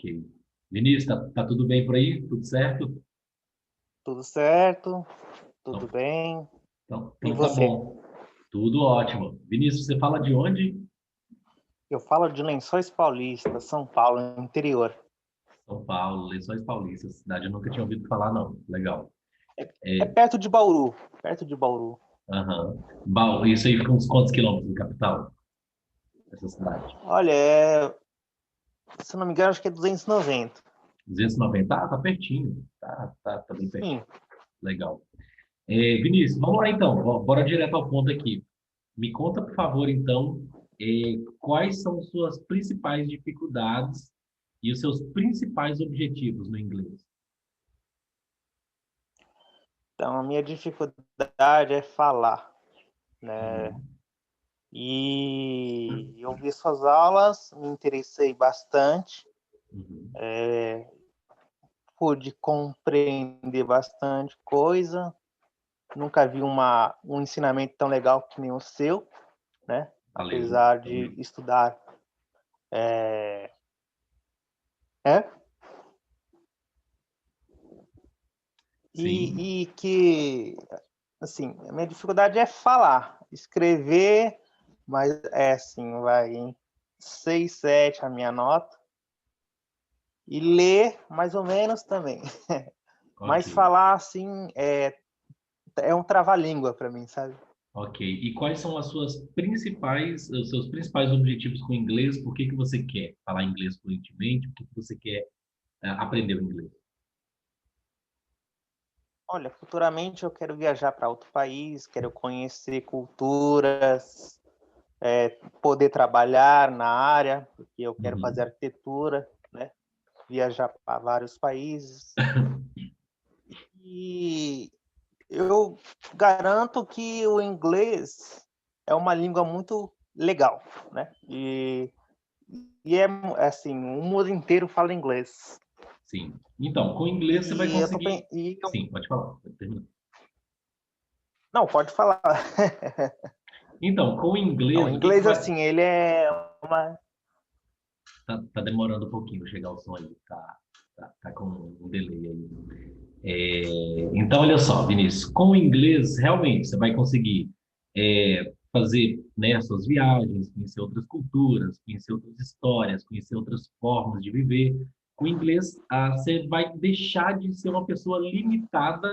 Ok. Vinícius, tá tudo bem por aí? Tudo certo? Tudo certo, tudo Então, bem. E tá você? bom. Tudo ótimo. Vinícius, você fala de onde? Eu falo de Lençóis Paulista, São Paulo, interior. São Paulo, Lençóis Paulistas. Cidade eu nunca tinha ouvido falar, não. Legal. É É, perto de Bauru, perto de Bauru. aham. Isso aí fica uns quantos quilômetros da capital, essa cidade? Olha, se não me engano, acho que é 290. 290? Ah, tá pertinho. Tá bem pertinho. Sim, Legal. Vinícius, vamos lá então. Bora direto ao ponto aqui. Me conta, por favor, então, quais são suas principais dificuldades e os seus principais objetivos no inglês? então a minha dificuldade é falar, né? Uhum. E eu vi suas aulas, me interessei bastante, Uhum. pude compreender bastante coisa. Nunca vi um ensinamento tão legal que nem o seu, né? Valeu. Apesar Tamo de junto. estudar. É, é? Sim. E que, assim, a minha dificuldade é falar, escrever, mas é assim, vai em 6, 7 a minha nota, e ler mais ou menos também. Ok. Mas falar, assim, é um trava-língua para mim, sabe? Ok. E quais são os seus principais objetivos com o inglês? Por que que você quer falar inglês fluentemente? Por que que você quer aprender o inglês? Olha, futuramente eu quero viajar para outro país, quero conhecer culturas, poder trabalhar na área, porque eu quero fazer Uhum. arquitetura, né? Viajar para vários países. E eu garanto que o inglês é uma língua muito legal, né? E é assim, o mundo inteiro fala inglês. Sim. Então, com o inglês você vai E eu tô conseguir. eu, Sim, pode falar. Pode terminar. não, pode falar. Então, com o Não, o inglês, o que que inglês vai. assim, ele é uma Tá demorando um pouquinho chegar o som aí. Tá com um delay aí. Então, olha só, Vinícius, com o inglês, realmente, você vai conseguir fazer, né, suas viagens, conhecer outras culturas, conhecer outras histórias, conhecer outras formas de viver. Com o inglês, você vai deixar de ser uma pessoa limitada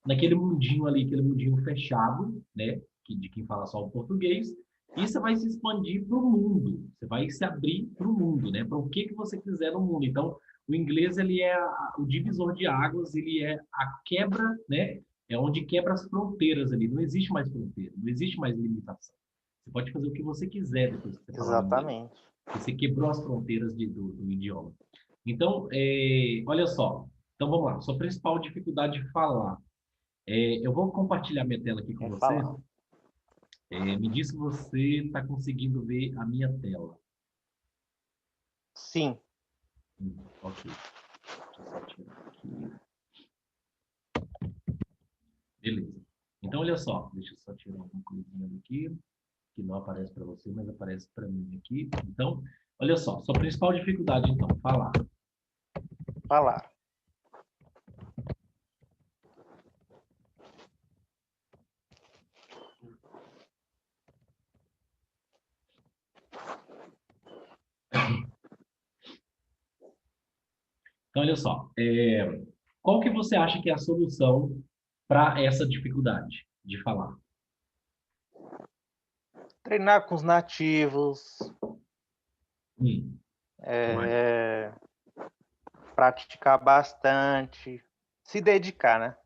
naquele mundinho ali, aquele mundinho fechado, né, de quem fala só o português, e você vai se expandir para o mundo, você vai se abrir para o mundo, né, para o que você quiser no mundo. Então, o inglês ele é o divisor de águas, ele é a quebra, né? É onde quebra as fronteiras ali. Não existe mais fronteira, não existe mais limitação. Você pode fazer o que você quiser depois que você falar o inglês. exatamente. Você quebrou as fronteiras do idioma. Então, olha só. Então vamos lá. Sua principal dificuldade de falar. Eu vou compartilhar minha tela aqui com É você. falar. Me diz se você está conseguindo ver a minha tela. Sim, Ok. Deixa eu só tirar aqui. Beleza. Então, olha só, deixa eu só tirar alguma coisinha aqui, que não aparece para você, mas aparece para mim aqui. Então, olha só, sua principal dificuldade, então, falar. falar. Então, olha só, qual que você acha que é a solução para essa dificuldade de falar? Treinar com os nativos, Que mais? é, praticar bastante, se dedicar, né?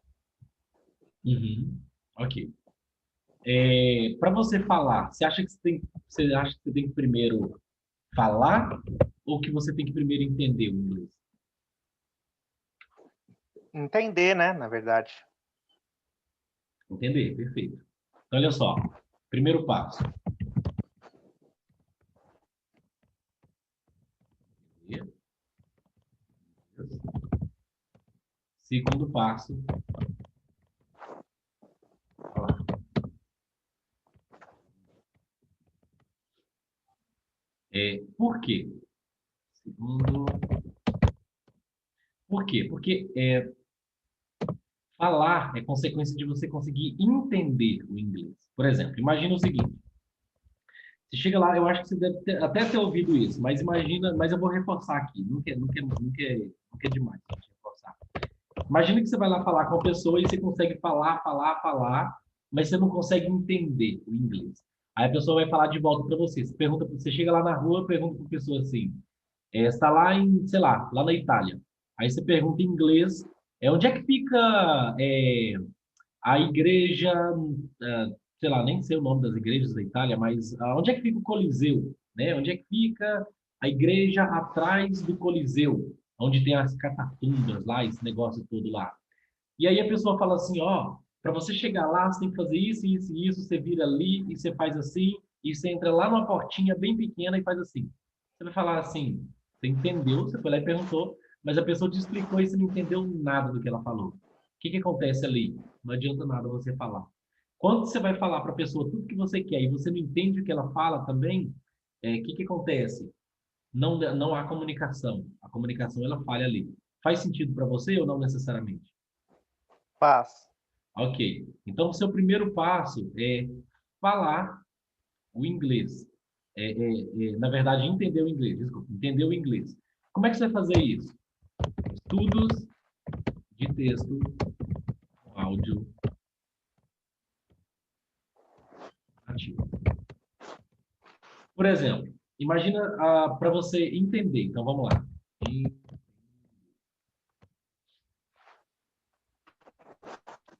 Uhum. Ok. Para você falar, você acha que você tem que primeiro falar ou que você tem que primeiro entender o inglês? Entender, né, na verdade. Entender, perfeito. Então, olha só, primeiro passo. Segundo passo, falar. Por quê? Segundo. Por quê? Porque falar é consequência de você conseguir entender o inglês. Por exemplo, imagina o seguinte. Você chega lá, eu acho que você deve até ter ouvido isso, mas imagina, mas eu vou reforçar aqui, nunca é demais a gente reforçar. Imagina que você vai lá falar com a pessoa e você consegue falar, mas você não consegue entender o inglês. Aí a pessoa vai falar de volta para você. Você pergunta, você chega lá na rua, pergunta para a pessoa assim, está lá em, sei lá na Itália. Aí você pergunta em inglês, onde é que fica a igreja, sei lá, nem sei o nome das igrejas da Itália, mas onde é que fica o Coliseu, né? Onde é que fica a igreja atrás do Coliseu, onde tem as catacumbas lá, esse negócio todo lá. E aí a pessoa fala assim, ó, para você chegar lá, você tem que fazer isso, isso e isso, você vira ali e você faz assim, e você entra lá numa portinha bem pequena e faz assim. Você vai falar assim, você entendeu, você foi lá e perguntou, mas a pessoa te explicou e você não entendeu nada do que ela falou. O que que acontece ali? Não adianta nada você falar. Quando você vai falar para a pessoa tudo que você quer e você não entende o que ela fala também, o que que acontece? Não há comunicação. A comunicação ela falha ali. Faz sentido para você ou não necessariamente? Faz. Ok. Então, o seu primeiro passo é falar o inglês. Na verdade, entender o inglês. Desculpa, entender o inglês. Como é que você vai fazer isso? Estudos de texto, áudio, ativo. Por exemplo, imagina para você entender. Então, vamos lá.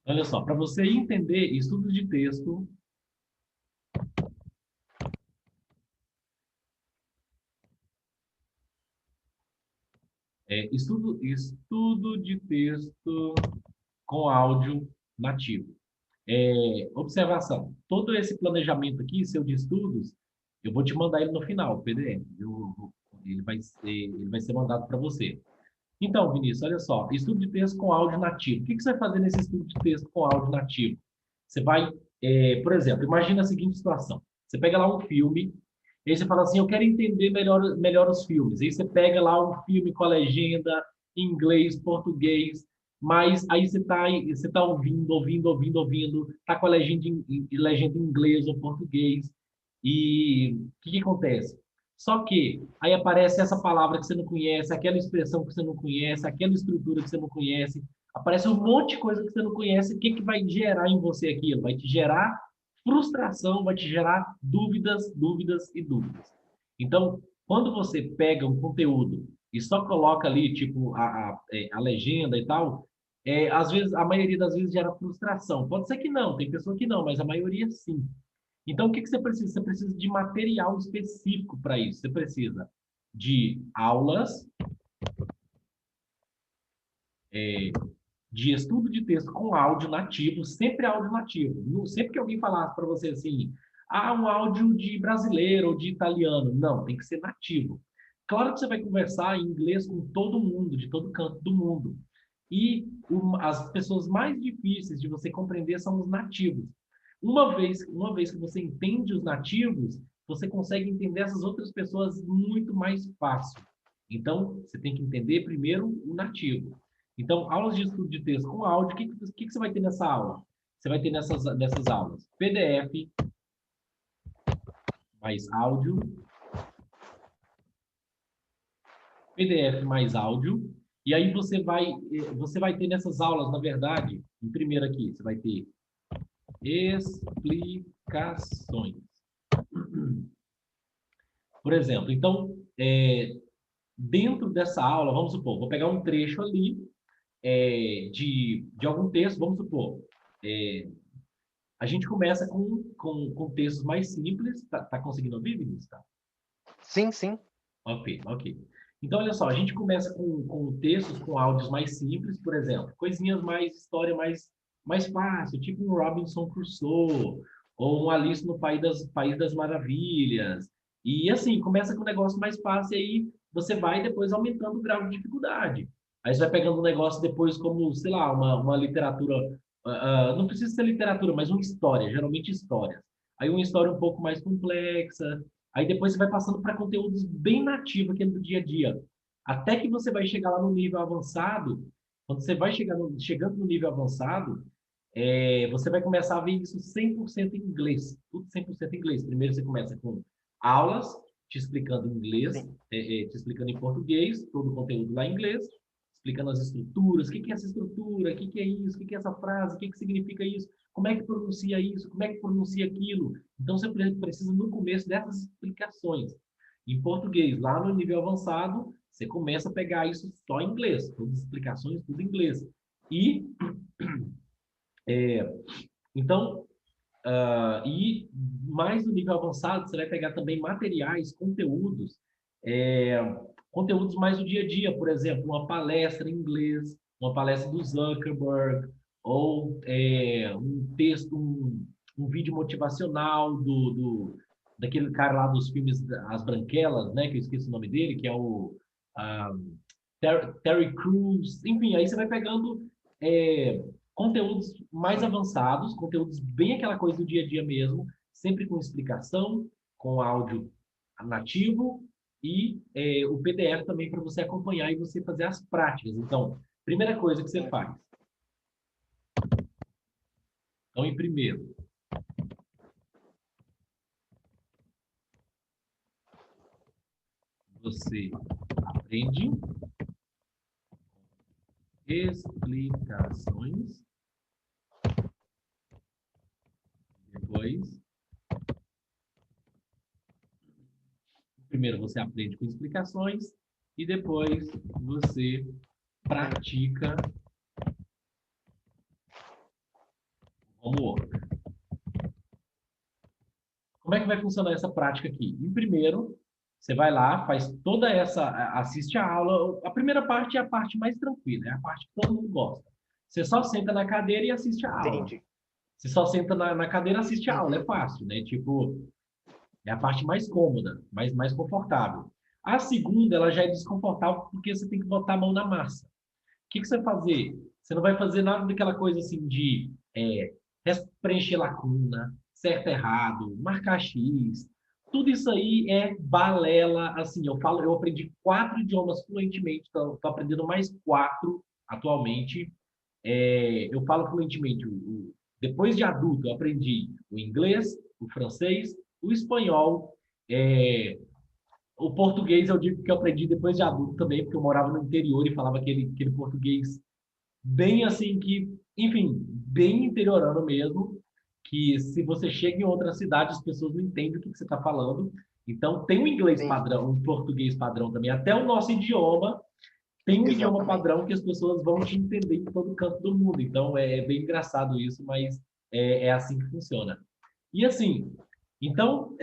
Olha só, para você entender estudos de texto, estudo de texto com áudio nativo. Observação, todo esse planejamento aqui, seu de estudos, eu vou te mandar ele no final, o PDF. Ele vai ser mandado para você. Então, Vinícius, olha só, estudo de texto com áudio nativo. O que que você vai fazer nesse estudo de texto com áudio nativo? Você vai, por exemplo, imagina a seguinte situação. Você pega lá um filme, e aí você fala assim, eu quero entender melhor os filmes. Aí você pega lá um filme com a legenda em inglês, português, mas aí você tá ouvindo, tá com a legenda em inglês ou português. E o que que acontece? Só que aí aparece essa palavra que você não conhece, aquela expressão que você não conhece, aquela estrutura que você não conhece, aparece um monte de coisa que você não conhece. O que que vai gerar em você aquilo? Vai te gerar frustração, vai te gerar dúvidas, dúvidas e dúvidas. Então, quando você pega um conteúdo e só coloca ali, tipo, a legenda e tal, às vezes, a maioria das vezes gera frustração. Pode ser que não, tem pessoa que não, mas a maioria sim. Então, o que que você precisa? Você precisa de material específico para isso. Você precisa de aulas, é, de estudo de texto com áudio nativo, sempre áudio nativo. Sempre que alguém falasse para você assim, um áudio de brasileiro ou de italiano. Não, tem que ser nativo. Claro que você vai conversar em inglês com todo mundo, de todo canto do mundo. E as pessoas mais difíceis de você compreender são os nativos. Uma vez que você entende os nativos, você consegue entender essas outras pessoas muito mais fácil. Então, você tem que entender primeiro o nativo. Então, aulas de estudo de texto com áudio, o que você vai ter nessa aula? Você vai ter nessas aulas PDF, mais áudio, PDF mais áudio, e aí você vai ter nessas aulas, na verdade, em primeiro aqui, você vai ter explicações. Por exemplo, então, dentro dessa aula, vamos supor, vou pegar um trecho ali de algum texto, vamos supor, a gente começa com textos mais simples. Tá conseguindo ouvir, Vinícius? Tá? Sim, sim. Ok, ok. Então, olha só, a gente começa com textos, com áudios mais simples, por exemplo, coisinhas mais, história mais fácil, tipo um Robinson Crusoe, ou um Alice no País das Maravilhas. E assim, começa com um negócio mais fácil, e aí você vai depois aumentando o grau de dificuldade. Aí você vai pegando um negócio depois como, sei lá, uma literatura, não precisa ser literatura, mas uma história, geralmente histórias. Aí uma história um pouco mais complexa, aí depois você vai passando para conteúdos bem nativos aqui do dia a dia. Até que você vai chegar lá no nível avançado. Quando você vai chegando no nível avançado, você vai começar a ver isso 100% em inglês. Tudo 100% em inglês. Primeiro você começa com aulas, te explicando em inglês, sim, te explicando em português, todo o conteúdo lá em inglês, explicando as estruturas, o que é essa estrutura, o que é isso, o que é essa frase, o que significa isso, como é que pronuncia isso, como é que pronuncia aquilo. Então você precisa, no começo, dessas explicações. Em português, lá no nível avançado, você começa a pegar isso só em inglês, todas as explicações, tudo em inglês. E, então, e mais no nível avançado, você vai pegar também materiais, conteúdos, é, conteúdos mais do dia a dia, por exemplo, uma palestra em inglês, uma palestra do Zuckerberg, ou um texto, um vídeo motivacional daquele cara lá dos filmes As Branquelas, né, que eu esqueci o nome dele, que é o um, Terry Crews, enfim, aí você vai pegando conteúdos mais sim. avançados, conteúdos bem aquela coisa do dia a dia mesmo, sempre com explicação, com áudio nativo e o PDF também para você acompanhar e você fazer as práticas. Então, primeira coisa que você Sim. faz. Então, em primeiro, você aprende explicações, depois, primeiro você aprende com explicações e depois você Sim. pratica homework. Como é que vai funcionar essa prática aqui? Em primeiro, você vai lá, faz toda essa, assiste a aula. A primeira parte é a parte mais tranquila, é a parte que todo mundo gosta. Você só senta na cadeira e assiste a aula. Entendi. Você só senta na cadeira e assiste a aula, é Uhum. fácil, né? Tipo, é a parte mais cômoda, mais confortável. A segunda, ela já é desconfortável porque você tem que botar a mão na massa. O que você vai fazer? Você não vai fazer nada daquela coisa assim de preencher lacuna, certo, errado, marcar X. Tudo isso aí é balela. Assim, eu aprendi 4 idiomas fluentemente, então estou aprendendo mais 4 atualmente. Eu falo fluentemente. Depois de adulto, eu aprendi o inglês, o francês, o espanhol, o português eu digo que eu aprendi depois de adulto também, porque eu morava no interior e falava aquele português bem assim que, enfim, bem interiorano mesmo, que se você chega em outra cidade, as pessoas não entendem o que você está falando. Então, tem um inglês Entendi. padrão, um português padrão também. Até o nosso idioma tem um idioma Exatamente. padrão que as pessoas vão te entender em todo canto do mundo. Então, é bem engraçado isso, mas é assim que funciona. E assim, então,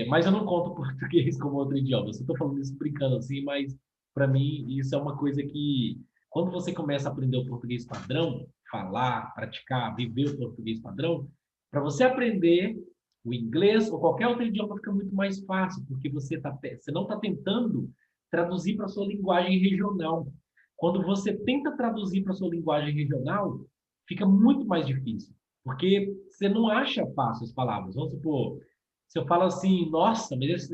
mas eu não conto português como outro idioma. Eu só estou falando isso brincando assim, mas para mim isso é uma coisa que, quando você começa a aprender o português padrão, falar, praticar, viver o português padrão, para você aprender o inglês ou qualquer outro idioma fica muito mais fácil, porque você não está tentando traduzir para sua linguagem regional. Quando você tenta traduzir para sua linguagem regional, fica muito mais difícil. Porque você não acha fácil as palavras. Vamos supor, se eu falo assim, nossa, mas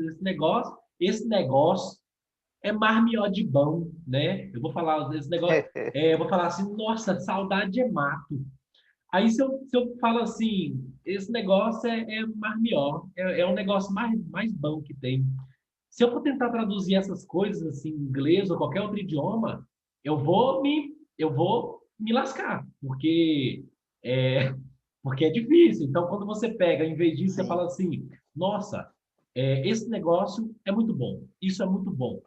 esse negócio é marmió de bom, né? Eu vou falar esse negócio, eu vou falar assim, nossa, saudade é mato. Aí se eu falo assim, esse negócio é marmió, é um negócio mais bom que tem. Se eu for tentar traduzir essas coisas assim, em inglês ou qualquer outro idioma, eu vou me lascar, é, porque é difícil. Então, quando você pega, em vez disso, você Sim. fala assim: nossa, esse negócio é muito bom, isso é muito bom.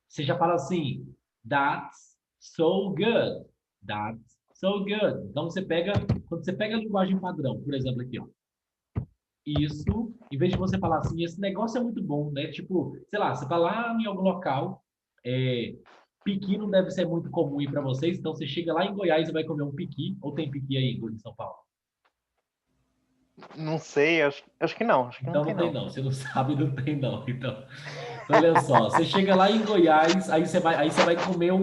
Você já fala assim: that's so good, that's so good. Então, quando você pega a linguagem padrão, por exemplo, aqui, ó, isso, em vez de você falar assim, esse negócio é muito bom, né? Tipo, sei lá, você tá lá em algum local, piqui não deve ser muito comum ir para vocês, então você chega lá em Goiás e vai comer um piqui, ou tem piqui aí em São Paulo? Não sei, acho que não. Acho que não Então tem, não tem não. não, você não sabe, não tem não. Então olha só, você chega lá em Goiás, aí você vai comer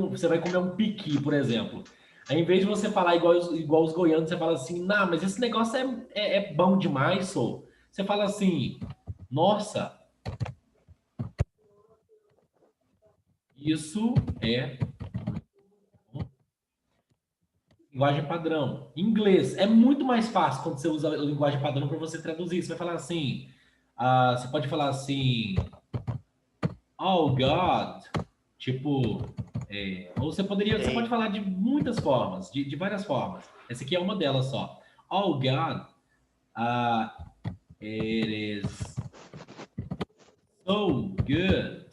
um piqui, por exemplo. Aí, em vez de você falar igual os goianos, você fala assim, não, mas esse negócio é bom demais, sou. Você fala assim, nossa, Isso é linguagem padrão. Inglês é muito mais fácil quando você usa a linguagem padrão para você traduzir. Você vai falar assim, você pode falar assim, oh God, tipo, ou você pode Sei. falar de muitas formas, de várias formas. Essa aqui é uma delas só. Oh God, it is so good.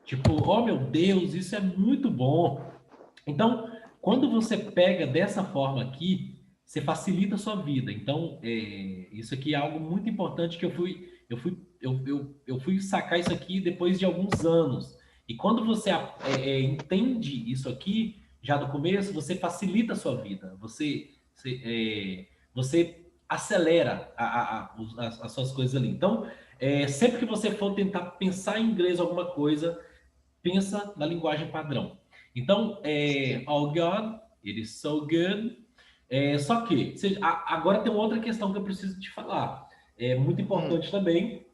Tipo, oh meu Deus, isso é muito bom. Então, quando você pega dessa forma aqui, você facilita a sua vida. Então, isso aqui é algo muito importante que eu fui sacar isso aqui depois de alguns anos. E quando você entende isso aqui, já do começo, você facilita a sua vida. Você acelera as suas coisas ali. Então, sempre que você for tentar pensar em inglês alguma coisa, pensa na linguagem padrão. Então, Sim. oh God, it is so good. Só que, agora tem uma outra questão que eu preciso te falar. É muito Hum, importante também,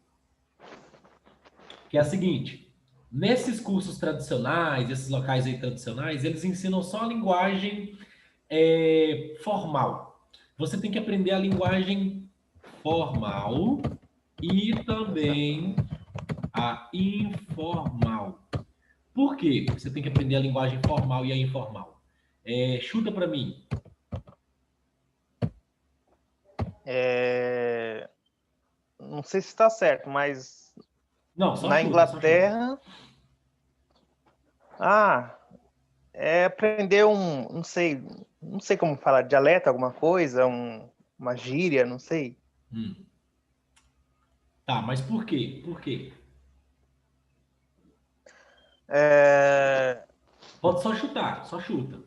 que é a seguinte: nesses cursos tradicionais, esses locais aí tradicionais, eles ensinam só a linguagem formal. Você tem que aprender a linguagem formal e também exatamente. a informal. Por quê? Você tem que aprender a linguagem formal e a informal. Chuta para mim. É, não sei se está certo, mas Não, só na chuta, só chuta. Inglaterra, ah, é aprender não sei como falar, dialeto, alguma coisa, uma gíria, não sei. Hum. Tá, mas por quê? Por quê? É, Pode só chutar, só chuta.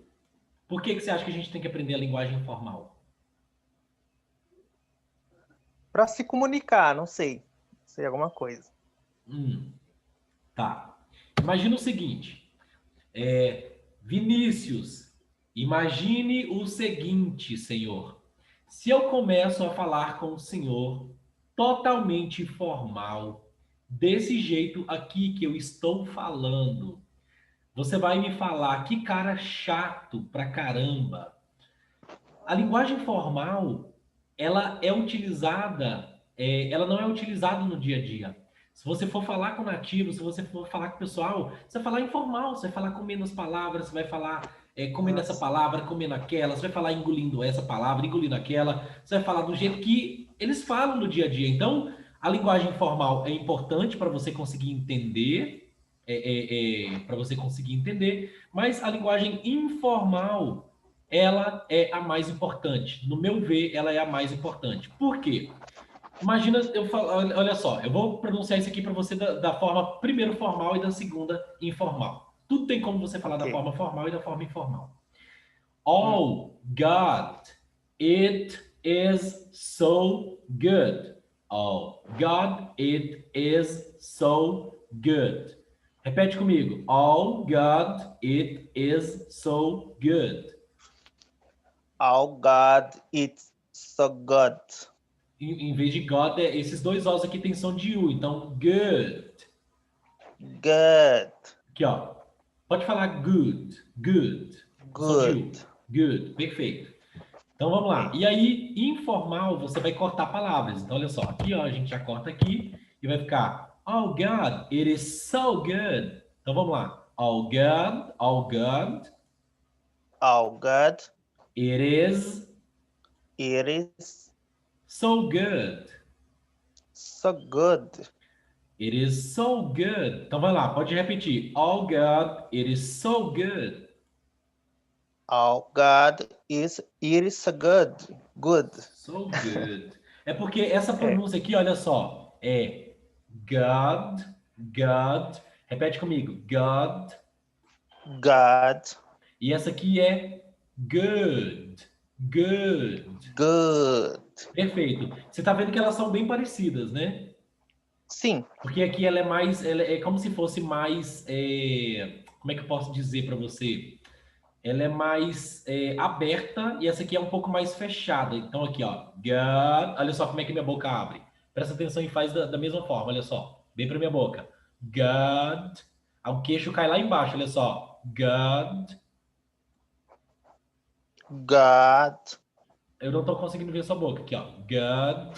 Por que você acha que a gente tem que aprender a linguagem informal? para se comunicar, não sei, alguma coisa. Hum, tá. Imagina o seguinte, Vinícius, imagine o seguinte, senhor. Se eu começo a falar com o senhor totalmente formal, desse jeito aqui que eu estou falando, você vai me falar que cara chato pra caramba. A linguagem formal, ela não é utilizada no dia a dia. Se você for falar com nativo, se você for falar com o pessoal, você vai falar informal, você vai falar com menos palavras, você vai falar comendo essa Nossa, palavra, comendo aquela, você vai falar engolindo essa palavra, engolindo aquela, você vai falar do jeito que eles falam no dia a dia. Então, a linguagem formal é importante para você conseguir entender, para você conseguir entender, mas a linguagem informal ela é a mais importante. No meu ver, ela é a mais importante. Por quê? Imagina, olha só, eu vou pronunciar isso aqui para você da forma primeiro formal e da segunda informal. Tudo tem como você falar da ok. forma formal e da forma informal. Hum. Oh God, it is so good. Oh God, it is so good. Repete comigo. Oh God, it is so good. Oh God, it's so good. Em vez de God, esses dois O's aqui tem som de U. Então, good. Good. Aqui, ó. Pode falar good. Good. Com som de Good. U. Good. Perfeito. Então, vamos lá. Ok. E aí, informal, você vai cortar palavras. Então, olha só. Aqui, ó, a gente já corta aqui e vai ficar oh, God, it is so good. Então, vamos lá. Oh, God, Oh God, it is it is so good. so good. It is so good. Então vai lá, pode repetir. Oh God, it is so good. Oh God, it is so good. Good. So good. É porque essa É. pronúncia aqui, olha só, é God, God. Repete comigo. God. God, E essa aqui é good. Good. good. Perfeito. Você tá vendo que elas são bem parecidas, né? Sim. Porque aqui ela é mais, ela é como se fosse mais, como é que eu posso dizer para você? Ela é mais aberta e essa aqui é um pouco mais fechada. Então, aqui, ó. God. Olha só como é que minha boca abre. Presta atenção e faz da mesma forma, olha só. Vem para minha boca. God. O queixo cai lá embaixo, olha só. God. God. Eu não estou conseguindo ver sua boca aqui, ó. God.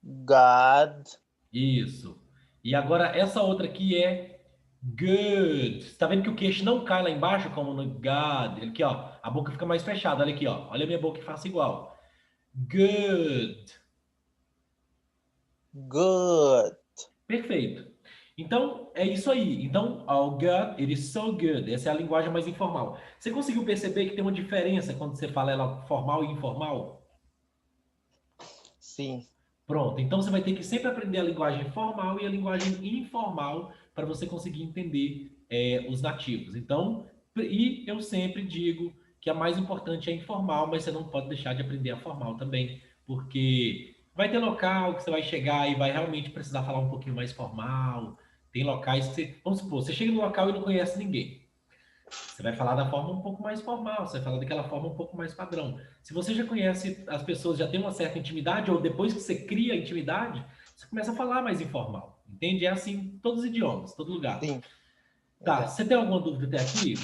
God. Isso. E agora essa outra aqui é good. Você tá vendo que o queixo não cai lá embaixo, como no God? Aqui, ó. A boca fica mais fechada. Olha aqui, ó. Olha a minha boca que faça igual. Good. Good. Perfeito. Então, é isso aí. Então, o good, it is so good. Essa é a linguagem mais informal. Você conseguiu perceber que tem uma diferença quando você fala ela formal e informal? Sim. Pronto. Então, você vai ter que sempre aprender a linguagem formal e a linguagem informal para você conseguir entender os nativos. Então, e eu sempre digo que a mais importante é a informal, mas você não pode deixar de aprender a formal também, porque vai ter local que você vai chegar e vai realmente precisar falar um pouquinho mais formal. Tem locais que você, vamos supor, você chega no local e não conhece ninguém. Você vai falar da forma um pouco mais formal, você vai falar daquela forma um pouco mais padrão. Se você já conhece as pessoas, já tem uma certa intimidade, ou depois que você cria a intimidade, você começa a falar mais informal. Entende? É assim em todos os idiomas, todo lugar. Sim. Tá, Exato. você tem alguma dúvida até aqui?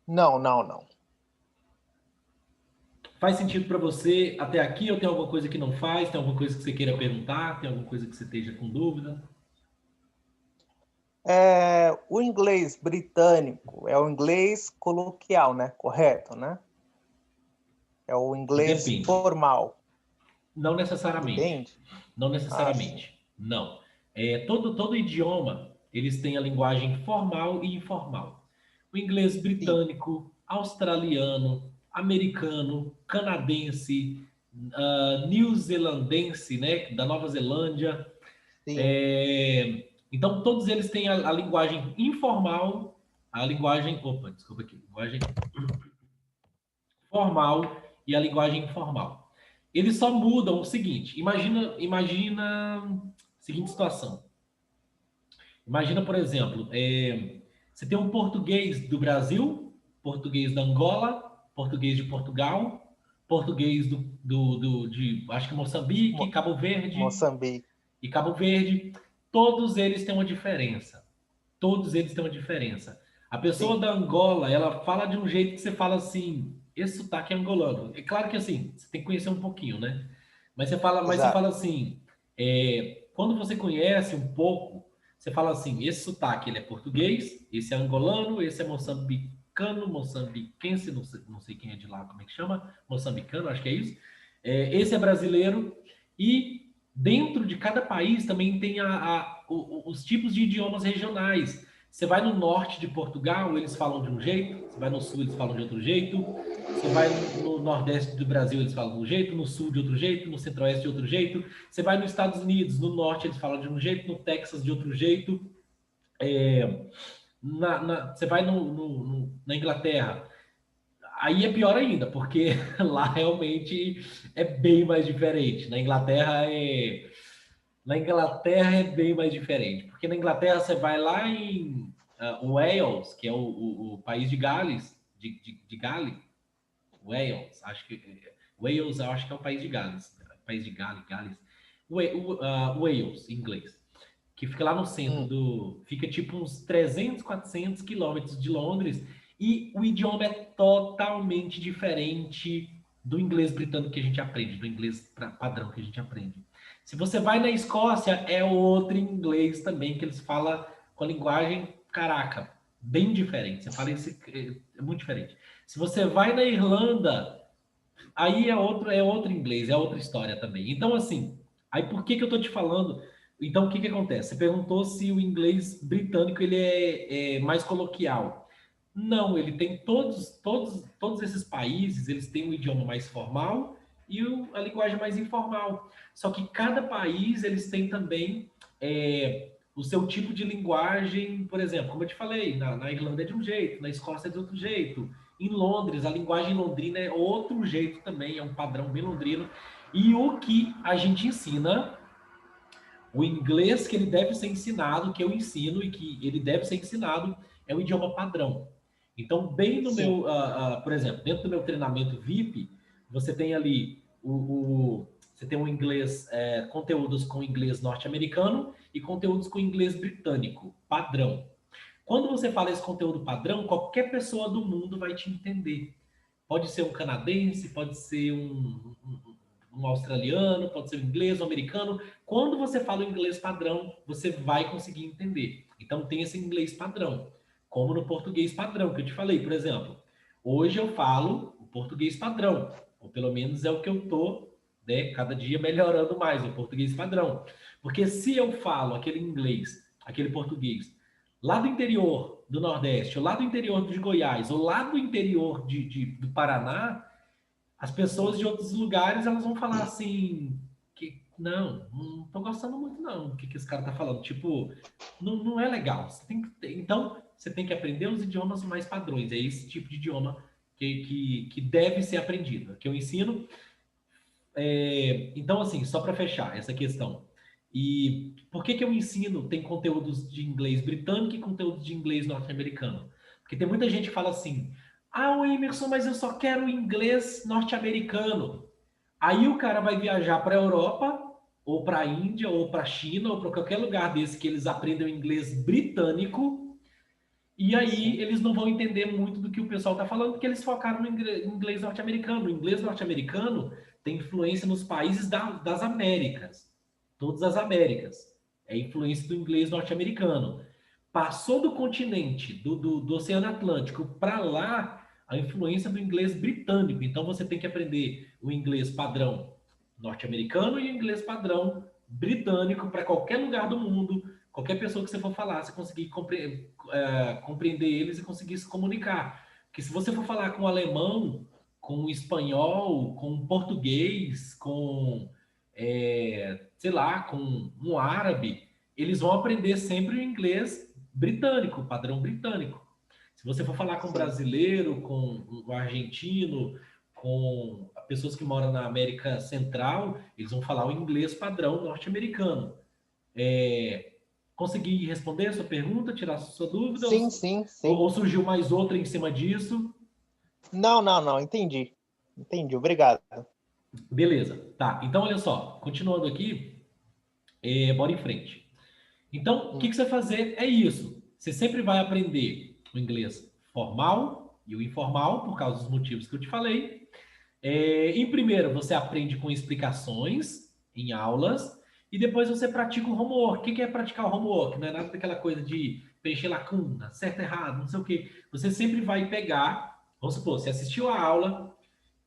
Não, não, não. Faz sentido para você até aqui ou tem alguma coisa que não faz? Tem alguma coisa que você queira perguntar? Tem alguma coisa que você esteja com dúvida? O inglês britânico é o inglês coloquial, né? Correto, né? É o inglês Depende. formal. Não necessariamente. Depende? Não Ah, sim. necessariamente. Não. Todo idioma, eles têm a linguagem formal e informal. O inglês Sim, britânico, australiano, americano, canadense, neozelandense, né, da Nova Zelândia. sim, Então, todos eles têm a linguagem informal, a linguagem, opa, desculpa aqui, linguagem formal e a linguagem informal. Eles só mudam o seguinte: imagina seguinte situação. Imagina, por exemplo, você tem um português do Brasil, português da Angola, português de Portugal, português de acho que Moçambique, Mo- Cabo Verde Moçambique. e Cabo Verde. Todos eles têm uma diferença. Todos eles têm uma diferença. A pessoa Sim, da Angola, ela fala de um jeito que você fala assim, esse sotaque é angolano. É claro que assim, você tem que conhecer um pouquinho, né? Mas você exato. fala assim, quando você conhece um pouco, você fala assim, esse sotaque ele é português, esse é angolano, esse é moçambicano, moçambiquense, não sei quem é de lá, como é que chama? Moçambicano, acho que é isso. Esse é brasileiro e dentro de cada país também tem os tipos de idiomas regionais. Você vai no norte de Portugal, eles falam de um jeito, você vai no sul, eles falam de outro jeito, você vai no nordeste do Brasil, eles falam de um jeito, no sul de outro jeito, no centro-oeste de outro jeito, você vai nos Estados Unidos, no norte eles falam de um jeito, no Texas de outro jeito, você vai na Inglaterra, aí é pior ainda, porque lá realmente é bem mais diferente. Na Inglaterra é bem mais diferente, porque na Inglaterra você vai lá em Wales, que é o país de Gales, de Gales, Wales, Wales, eu acho que é o país de Gales, país de Gales, Wales, em inglês, que fica lá no centro Hum, fica tipo uns 300, 400 quilômetros de Londres, e o idioma é totalmente diferente do inglês britânico que a gente aprende, do inglês padrão que a gente aprende. Se você vai na Escócia, é outro inglês também, que eles falam com a linguagem, caraca, bem diferente. Você fala isso, é muito diferente. Se você vai na Irlanda, aí é outro inglês, é outra história também. Então, assim, aí por que que eu tô te falando? Então, o que que acontece? Você perguntou se o inglês britânico ele é mais coloquial. Não, ele tem todos esses países, eles têm um idioma mais formal e a linguagem mais informal. Só que cada país, eles têm também o seu tipo de linguagem, por exemplo, como eu te falei, na Irlanda é de um jeito, na Escócia é de outro jeito. Em Londres, a linguagem londrina é outro jeito também, é um padrão bem londrino. E o que a gente ensina, o inglês que ele deve ser ensinado, que eu ensino e que ele deve ser ensinado, é o idioma padrão. Então, bem no sim, meu, por exemplo, dentro do meu treinamento VIP, você tem ali você tem um inglês, conteúdos com inglês norte-americano e conteúdos com inglês britânico, padrão. Quando você fala esse conteúdo padrão, qualquer pessoa do mundo vai te entender. Pode ser um canadense, pode ser um australiano, pode ser um inglês, um americano. Quando você fala o inglês padrão, você vai conseguir entender. Então tem esse inglês padrão, como no português padrão, que eu te falei, por exemplo. Hoje eu falo o português padrão, ou pelo menos é o que eu estou, né, cada dia melhorando mais, o português padrão. Porque se eu falo aquele inglês, aquele português, lá do interior do Nordeste, ou lá do interior de Goiás, ou lá do interior do Paraná, as pessoas de outros lugares elas vão falar assim que não tô gostando muito não do que esse cara tá falando, tipo, não é legal. Então você tem que aprender os idiomas mais padrões, é esse tipo de idioma que deve ser aprendido, que eu ensino. Então assim, só para fechar essa questão, e por que eu ensino tem conteúdos de inglês britânico e conteúdos de inglês norte-americano? Porque tem muita gente que fala assim, ah, Emerson, mas eu só quero inglês norte-americano. Aí o cara vai viajar para a Europa, ou para a Índia, ou para a China, ou para qualquer lugar desse que eles aprendam inglês britânico, e aí eles não vão entender muito do que o pessoal está falando, porque eles focaram no inglês norte-americano. O inglês norte-americano tem influência nos países das Américas, todas as Américas. É influência do inglês norte-americano. Passou do continente, do Oceano Atlântico para lá, a influência do inglês britânico. Então você tem que aprender o inglês padrão norte-americano e o inglês padrão britânico para qualquer lugar do mundo, qualquer pessoa que você for falar, você conseguir compreender eles e conseguir se comunicar. Porque se você for falar com o alemão, com o espanhol, com o português, com, sei lá, com um árabe, eles vão aprender sempre o inglês britânico, padrão britânico. Se você for falar com um brasileiro, com um argentino, com pessoas que moram na América Central, eles vão falar o inglês padrão norte-americano. Consegui responder a sua pergunta, tirar a sua dúvida? Sim, sim, sim. Ou surgiu mais outra em cima disso? Não, entendi. Entendi, obrigado. Beleza, tá. Então, olha só, continuando aqui, bora em frente. Então, o que você vai fazer é isso. Você sempre vai aprender o inglês formal e o informal, por causa dos motivos que eu te falei. Em primeiro, você aprende com explicações em aulas e depois você pratica o homework. O que é praticar o homework? Não é nada daquela coisa de preencher lacuna, certo, errado, não sei o quê. Você sempre vai pegar, vamos supor, você assistiu a aula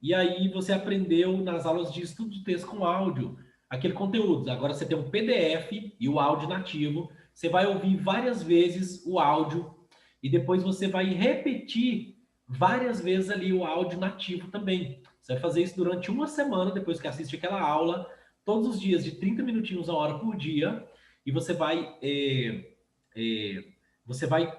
e aí você aprendeu nas aulas de estudo de texto com áudio aquele conteúdo. Agora você tem um PDF e o áudio nativo. Você vai ouvir várias vezes o áudio e depois você vai repetir várias vezes ali o áudio nativo também. Você vai fazer isso durante uma semana depois que assiste aquela aula, todos os dias de 30 minutinhos a hora por dia, e você vai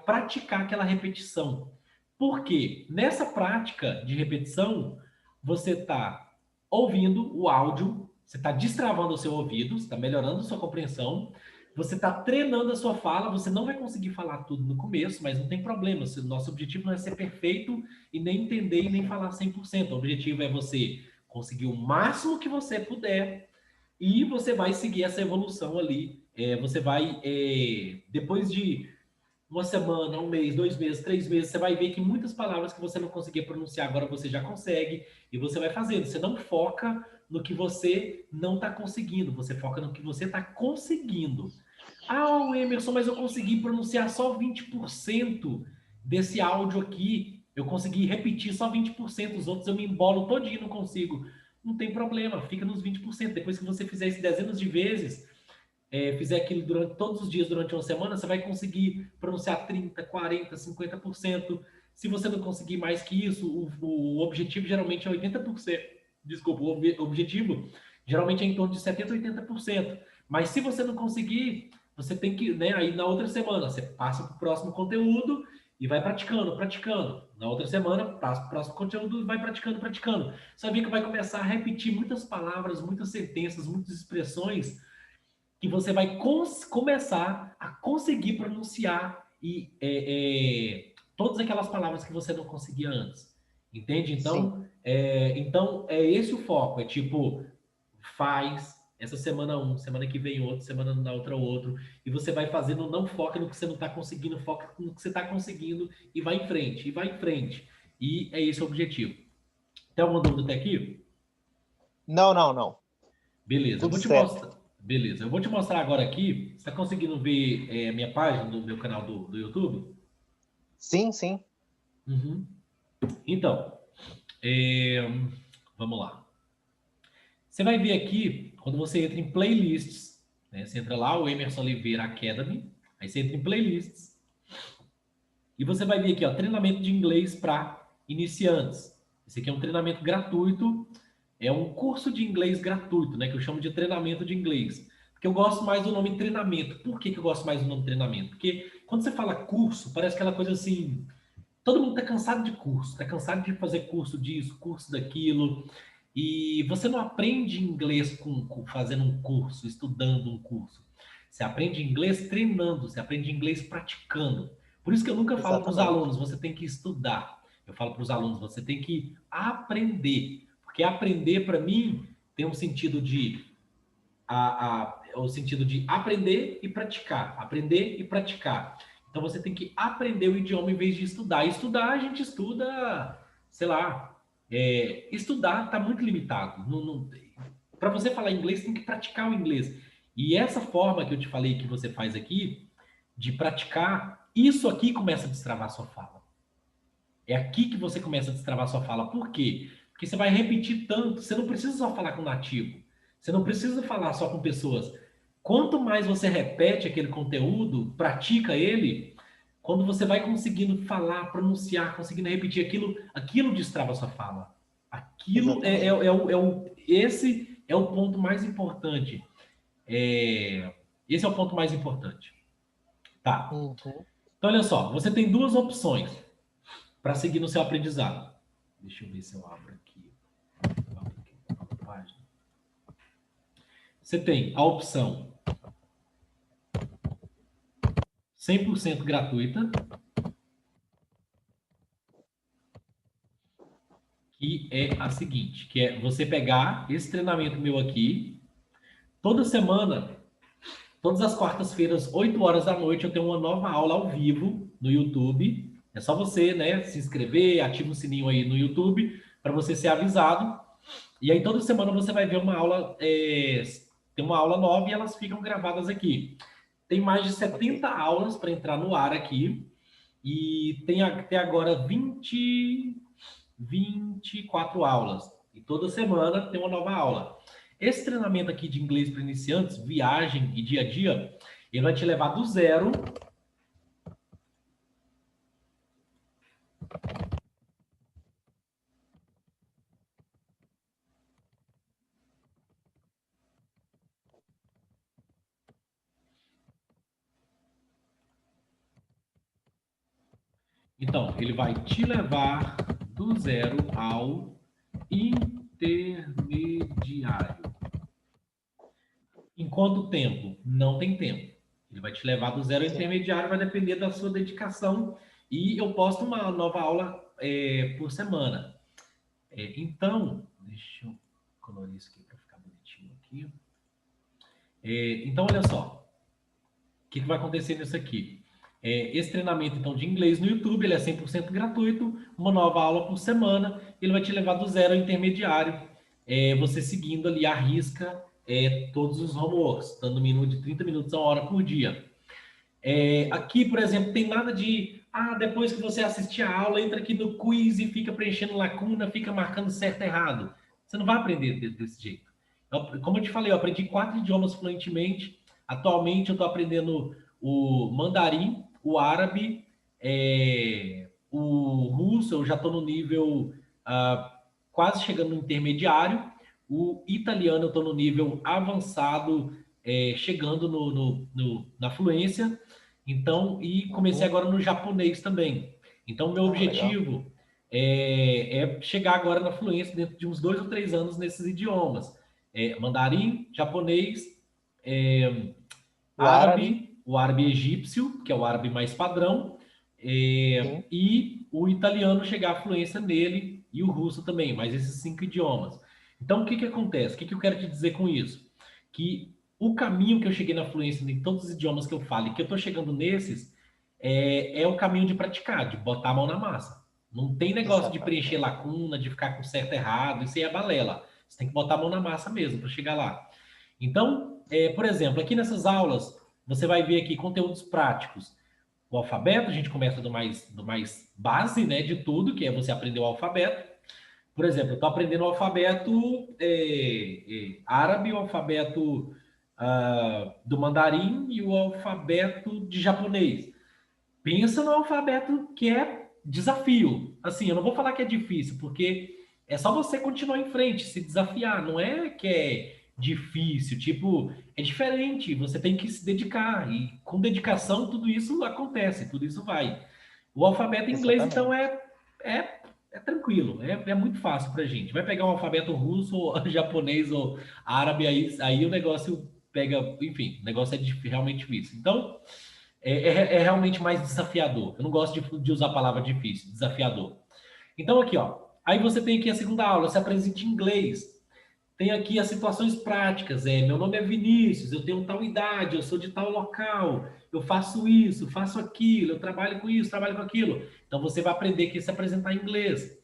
praticar aquela repetição. Por quê? Nessa prática de repetição, você está ouvindo o áudio, você está destravando o seu ouvido, você está melhorando a sua compreensão, você está treinando a sua fala, você não vai conseguir falar tudo no começo, mas não tem problema. O nosso objetivo não é ser perfeito e nem entender e nem falar 100%. O objetivo é você conseguir o máximo que você puder e você vai seguir essa evolução ali. Você vai, depois de uma semana, um mês, 2 meses, 3 meses, você vai ver que muitas palavras que você não conseguia pronunciar, agora você já consegue, e você vai fazendo. Você não foca no que você não está conseguindo, você foca no que você está conseguindo. Ah, Emerson, mas eu consegui pronunciar só 20% desse áudio aqui, eu consegui repetir só 20%, os outros eu me embolo todinho e não consigo. Não tem problema, fica nos 20%. Depois que você fizer isso dezenas de vezes, fizer aquilo todos os dias durante uma semana, você vai conseguir pronunciar 30%, 40%, 50%. Se você não conseguir mais que isso, o objetivo geralmente é 80%. Desculpa, o objetivo geralmente é em torno de 70%, 80%. Mas se você não conseguir, você tem que, né, aí na outra semana, você passa para o próximo conteúdo e vai praticando, praticando. Na outra semana, passa para o próximo conteúdo e vai praticando, praticando. Você vai ver que vai começar a repetir muitas palavras, muitas sentenças, muitas expressões que você vai começar a conseguir pronunciar todas aquelas palavras que você não conseguia antes. Entende? Então, então é esse o foco. É tipo, faz, essa semana um, semana que vem outro, semana na outra outro, e você vai fazendo, não foca no que você não está conseguindo, foca no que você está conseguindo e vai em frente, e vai em frente. E é esse o objetivo. Tem alguma dúvida até aqui? Não, não, não. Beleza, eu Tudo vou te certo. mostrar. Beleza, eu vou te mostrar agora aqui. Você está conseguindo ver minha página do meu canal do YouTube? Sim, sim. Uhum. Então, é, vamos lá. Você vai ver aqui, quando você entra em playlists, né? Você entra lá, o Emerson Oliveira Academy, aí você entra em playlists, e você vai ver aqui, ó, treinamento de inglês para iniciantes. Esse aqui é um treinamento gratuito, é um curso de inglês gratuito, né? Que eu chamo de treinamento de inglês. Porque eu gosto mais do nome treinamento. Por que eu gosto mais do nome treinamento? Porque quando você fala curso, parece aquela coisa assim. Todo mundo está cansado de curso, está cansado de fazer curso disso, curso daquilo. E você não aprende inglês fazendo um curso, estudando um curso. Você aprende inglês treinando, você aprende inglês praticando. Por isso que eu nunca falo para os Exatamente. alunos, você tem que estudar. Eu falo para os alunos, você tem que aprender. Porque aprender, para mim, tem um sentido de o sentido de aprender e praticar. Aprender e praticar. Então você tem que aprender o idioma em vez de estudar. Estudar, a gente estuda, sei lá, estudar está muito limitado. Para você falar inglês, tem que praticar o inglês. E essa forma que eu te falei que você faz aqui, de praticar, isso aqui começa a destravar a sua fala. É aqui que você começa a destravar a sua fala. Por quê? Porque você vai repetir tanto, você não precisa só falar com nativo. Você não precisa falar só com pessoas. Quanto mais você repete aquele conteúdo, pratica ele, quando você vai conseguindo falar, pronunciar, conseguindo repetir aquilo, aquilo destrava a sua fala. Aquilo Exatamente. esse é o ponto mais importante. Esse é o ponto mais importante. Tá. Uhum. Então, olha só, você tem duas opções para seguir no seu aprendizado. Deixa eu ver se eu abro aqui. Página. Você tem a opção 100% gratuita, que é a seguinte, que é você pegar esse treinamento meu aqui, toda semana, todas as quartas-feiras, 8 horas da noite, eu tenho uma nova aula ao vivo no YouTube. É só você, né, se inscrever, ativa o sininho aí no YouTube para você ser avisado. E aí toda semana você vai ver uma aula, tem uma aula nova e elas ficam gravadas aqui. Tem mais de Ok. 70 aulas para entrar no ar aqui. E tem até agora 24 aulas. E toda semana tem uma nova aula. Esse treinamento aqui de inglês para iniciantes, viagem e dia a dia, ele vai te levar do zero. Então, ele vai te levar do zero ao intermediário. Em quanto tempo? Não tem tempo. Ele vai te levar do zero ao Sim. intermediário, vai depender da sua dedicação. E eu posto uma nova aula por semana. Então, deixa eu colorir isso aqui para ficar bonitinho aqui. Então, olha só. O que vai acontecer nisso aqui? Esse treinamento então de inglês no YouTube, ele é 100% gratuito, uma nova aula por semana, ele vai te levar do zero ao intermediário, você seguindo ali a risca todos os homeworks, dando um mínimo de 30 minutos a hora por dia. Ok. Aqui, por exemplo, tem nada de, depois que você assistir a aula, entra aqui no quiz e fica preenchendo lacuna, fica marcando certo e errado. Você não vai aprender desse jeito. Como eu te falei, eu aprendi 4 idiomas fluentemente. Atualmente eu estou aprendendo o mandarim, o árabe, o russo, eu já estou no nível quase chegando no intermediário. O italiano eu estou no nível avançado, chegando na fluência. Então, e comecei Uhum. agora no japonês também. Então, meu Ah, legal. objetivo é chegar agora na fluência dentro de uns 2 ou 3 anos nesses idiomas. Mandarim, japonês, O árabe, o árabe egípcio, que é o árabe mais padrão, sim. e o italiano chegar à fluência nele, e o russo também, mas esses 5 idiomas. Então, o que acontece? O que eu quero te dizer com isso? que o caminho que eu cheguei na fluência em todos os idiomas que eu falo e que eu estou chegando nesses é o caminho de praticar, de botar a mão na massa. Não tem negócio de preencher Exatamente. lacuna, de ficar com certo errado, isso aí é balela. Você tem que botar a mão na massa mesmo para chegar lá. Então, por exemplo, aqui nessas aulas, você vai ver aqui conteúdos práticos. O alfabeto, a gente começa do mais base, né, de tudo, que é você aprender o alfabeto. Por exemplo, eu estou aprendendo o alfabeto árabe, o alfabeto do mandarim e o alfabeto de japonês. Pensa no alfabeto que é desafio. Assim, eu não vou falar que é difícil, porque é só você continuar em frente, se desafiar. Não é que é difícil, tipo, é diferente. Você tem que se dedicar e com dedicação tudo isso acontece, tudo isso vai. O alfabeto em inglês, então, Exatamente. é, é tranquilo, é muito fácil pra gente. Vai pegar um alfabeto russo, ou japonês ou árabe, aí o negócio pega, enfim, o negócio é realmente difícil. Então, é realmente mais desafiador. Eu não gosto de usar a palavra difícil, desafiador. Então, aqui, ó. Aí você tem aqui a segunda aula, se apresente em inglês. Tem aqui as situações práticas. Meu nome é Vinícius, eu tenho tal idade, eu sou de tal local, eu faço isso, faço aquilo, eu trabalho com isso, trabalho com aquilo. Então você vai aprender aqui a se apresentar em inglês.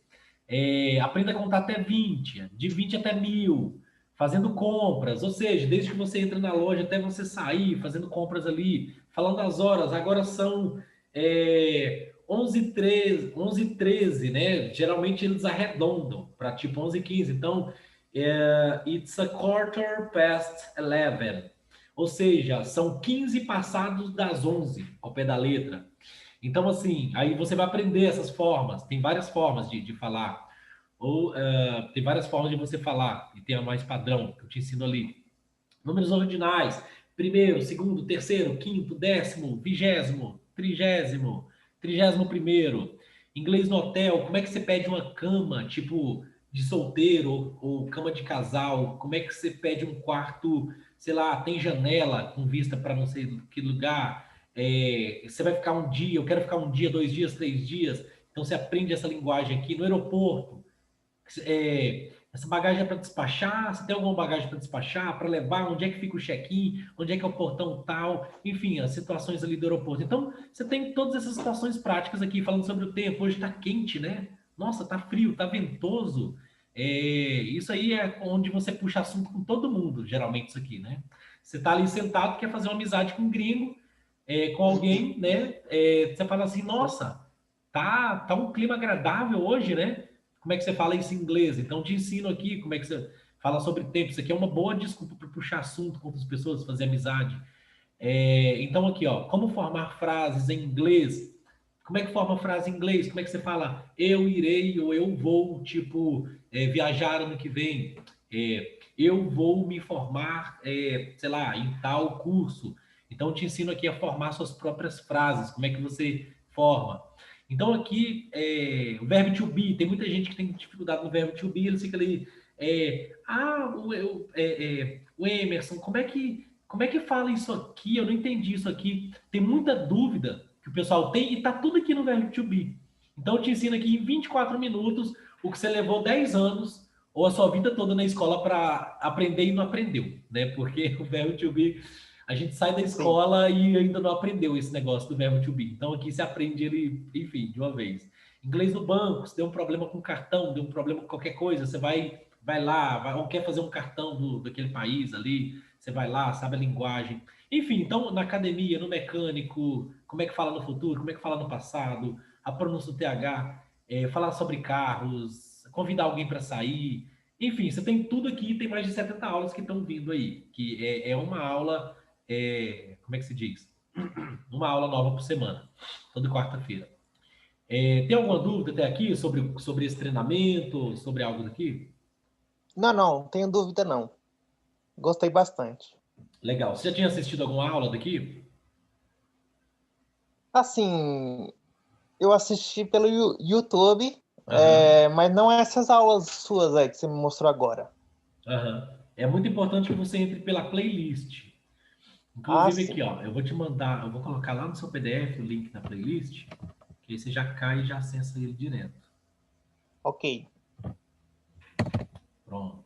Aprenda a contar até 20, de 20 até 1000, fazendo compras, ou seja, desde que você entra na loja até você sair, fazendo compras ali, falando as horas, agora são 11h13, 11h13, né? Geralmente eles arredondam para tipo 11h15, então it's a quarter past 11, ou seja, são 15 passados das 11, ao pé da letra. Então, assim, aí você vai aprender essas formas. Tem várias formas de falar. Ou tem várias formas de você falar. E tem a mais padrão, que eu te ensino ali. Números ordinais. Primeiro, segundo, terceiro, quinto, décimo, vigésimo, trigésimo primeiro. Inglês no hotel. Como é que você pede uma cama, tipo, de solteiro ou cama de casal? Como é que você pede um quarto, sei lá, tem janela com vista para não sei que lugar? Você vai ficar um dia, eu quero ficar um dia, 2 dias, 3 dias. Então você aprende essa linguagem aqui no aeroporto. Essa bagagem é para despachar? Você tem alguma bagagem para despachar, para levar? Onde é que fica o check-in? Onde é que é o portão tal? Enfim, as situações ali do aeroporto. Então, você tem todas essas situações práticas aqui, falando sobre o tempo. Hoje está quente, né? Nossa, está frio, está ventoso. Isso aí é onde você puxa assunto com todo mundo, geralmente isso aqui, né? Você está ali sentado, quer fazer uma amizade com um gringo, com alguém, né? Você fala assim, nossa, tá um clima agradável hoje, né? Como é que você fala isso em inglês? Então, te ensino aqui como é que você fala sobre tempo. Isso aqui é uma boa desculpa para puxar assunto com outras pessoas, fazer amizade. Então, aqui, ó, como formar frases em inglês? Como é que forma frase em inglês? Como é que você fala eu irei ou eu vou, tipo, viajar ano que vem? Eu vou me formar, sei lá, em tal curso. Então, eu te ensino aqui a formar suas próprias frases. Como é que você forma? Então, aqui, o verbo to be. Tem muita gente que tem dificuldade no verbo to be. Ele fica ali, o Emerson, como é que fala isso aqui? Eu não entendi isso aqui. Tem muita dúvida que o pessoal tem e tá tudo aqui no verbo to be. Então eu te ensino aqui em 24 minutos o que você levou 10 anos ou a sua vida toda na escola para aprender e não aprendeu, né? Porque o verbo to be, a gente sai da Sim. escola e ainda não aprendeu esse negócio do verbo to be. Então aqui você aprende ele, enfim, de uma vez. Inglês no banco, se deu um problema com o cartão, deu um problema com qualquer coisa, você vai lá, ou quer fazer um cartão daquele país ali, você vai lá, sabe a linguagem. Enfim, então, na academia, no mecânico, como é que fala no futuro, como é que fala no passado, a pronúncia do TH, falar sobre carros, convidar alguém para sair. Enfim, você tem tudo aqui, tem mais de 70 aulas que estão vindo aí, que é uma aula, como é que se diz? Uma aula nova por semana, toda quarta-feira. Tem alguma dúvida até aqui sobre esse treinamento, sobre algo daqui? Não, não, tenho dúvida não. Gostei bastante. Legal. Você já tinha assistido alguma aula daqui? Assim, eu assisti pelo YouTube, Aham, mas não essas aulas suas aí que você me mostrou agora. aham. É muito importante que você entre pela playlist. Ah, Inclusive aqui, sim. ó, eu vou te mandar, eu vou colocar lá no seu PDF o link da playlist, que aí você já cai e já acessa ele direto. Ok. Pronto.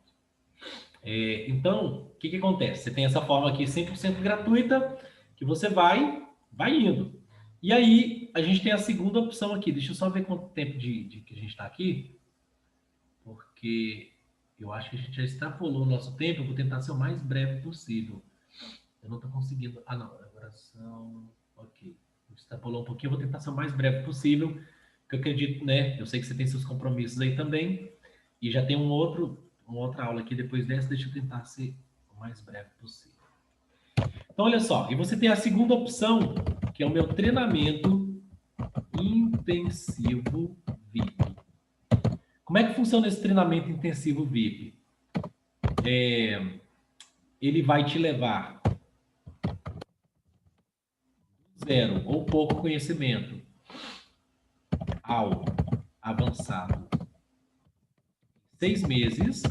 Então, o que acontece? Você tem essa forma aqui 100% gratuita, que você vai indo. E aí, a gente tem a segunda opção aqui. Deixa eu só ver quanto tempo de que a gente está aqui, porque eu acho que a gente já extrapolou o nosso tempo. Eu vou tentar ser o mais breve possível. Eu não estou conseguindo... Ah, não. Agora são... Ok. Extrapolou um pouquinho. Eu vou tentar ser o mais breve possível, porque eu acredito, né? Eu sei que você tem seus compromissos aí também. E já tem uma outra aula aqui depois dessa. Deixa eu tentar ser o mais breve possível. Então, olha só. E você tem a segunda opção, que é o meu treinamento intensivo VIP. Como é que funciona esse treinamento intensivo VIP? Ele vai te levar zero ou pouco conhecimento ao avançado 6 meses,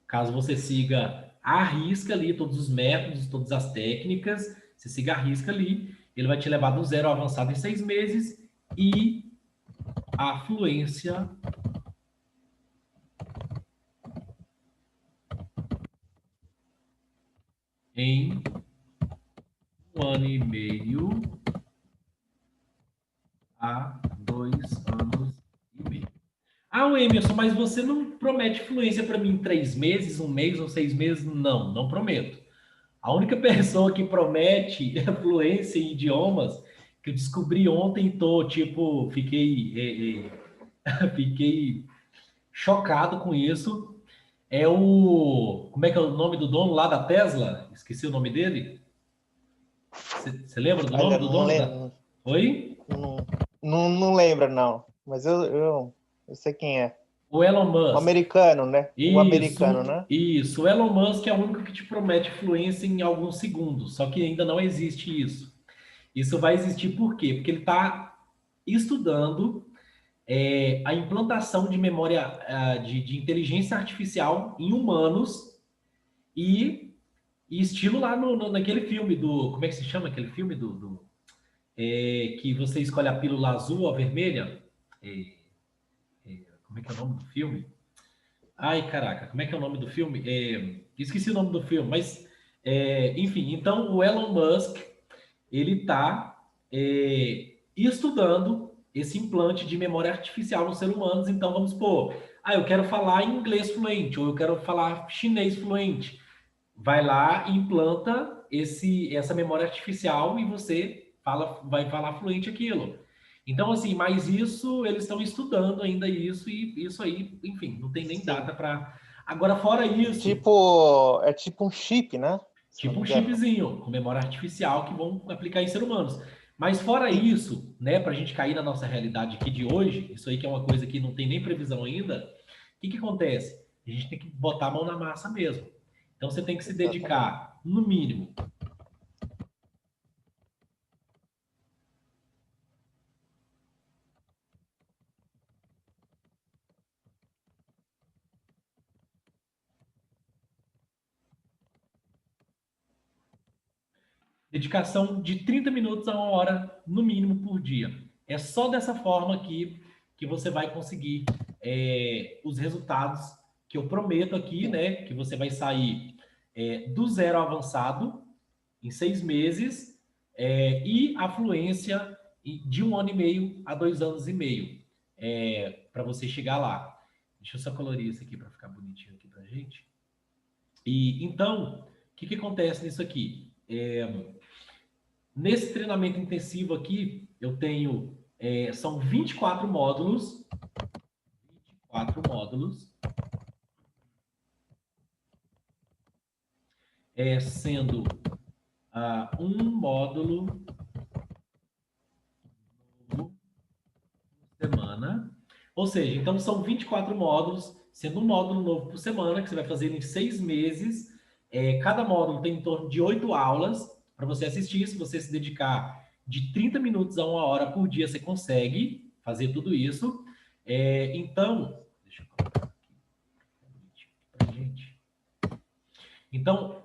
caso você siga à risca ali todos os métodos, todas as técnicas, você siga à risca ali, ele vai te levar do zero ao avançado em 6 meses e a fluência em 1 ano e meio a 2 anos e meio. Ah, Emerson, mas você não promete fluência para mim em 3 meses, 1 mês ou 6 meses? Não, não prometo. A única pessoa que promete fluência em idiomas que eu descobri ontem, fiquei chocado com isso. É como é que é o nome do dono lá da Tesla? Esqueci o nome dele. Você lembra do nome Olha, do não dono da... lembro, Oi? não lembro, não. Mas eu sei quem é. O Elon O Musk. americano, né? O americano, Isso, né? isso. O Elon Musk é o único que te promete fluência em alguns segundos, só que ainda não existe isso. Isso vai existir por quê? Porque ele está estudando a implantação de memória de inteligência artificial em humanos e, estilo lá naquele filme do... Como é que se chama aquele filme que você escolhe a pílula azul ou a vermelha? É, como é que é o nome do filme? Ai, caraca, como é que é o nome do filme? Esqueci o nome do filme, mas enfim, então o Elon Musk ele está estudando esse implante de memória artificial nos seres humanos. Então vamos supor, eu quero falar inglês fluente ou eu quero falar chinês fluente. Vai lá, implanta essa memória artificial e você vai falar fluente aquilo. Então, assim, mas isso, eles estão estudando ainda isso, e isso aí, enfim, não tem nem Sim. data para... Agora, fora isso, É tipo um chip, né? Se não tipo me um engano. chipzinho com memória artificial que vão aplicar em seres humanos. Mas fora Sim. isso, né, para a gente cair na nossa realidade aqui de hoje, isso aí que é uma coisa que não tem nem previsão ainda, o que acontece? A gente tem que botar a mão na massa mesmo. Então você tem que se Exatamente. dedicar, no mínimo, dedicação de 30 minutos a 1 hora, no mínimo, por dia. É só dessa forma que você vai conseguir os resultados que eu prometo aqui, Sim. né? Que você vai sair do zero ao avançado em 6 meses e a fluência de 1 ano e meio a 2 anos e meio para você chegar lá. Deixa eu só colorir isso aqui para ficar bonitinho aqui para gente. E então, o que acontece nisso aqui? Nesse treinamento intensivo aqui, eu tenho, são 24 módulos, 24 módulos, sendo um módulo por semana. Ou seja, então são 24 módulos, sendo um módulo novo por semana, que você vai fazer em 6 meses. Cada módulo tem em torno de 8 aulas para você assistir. Se você se dedicar de 30 minutos a 1 hora por dia, você consegue fazer tudo isso. Então, deixa eu colocar aqui para gente. Então,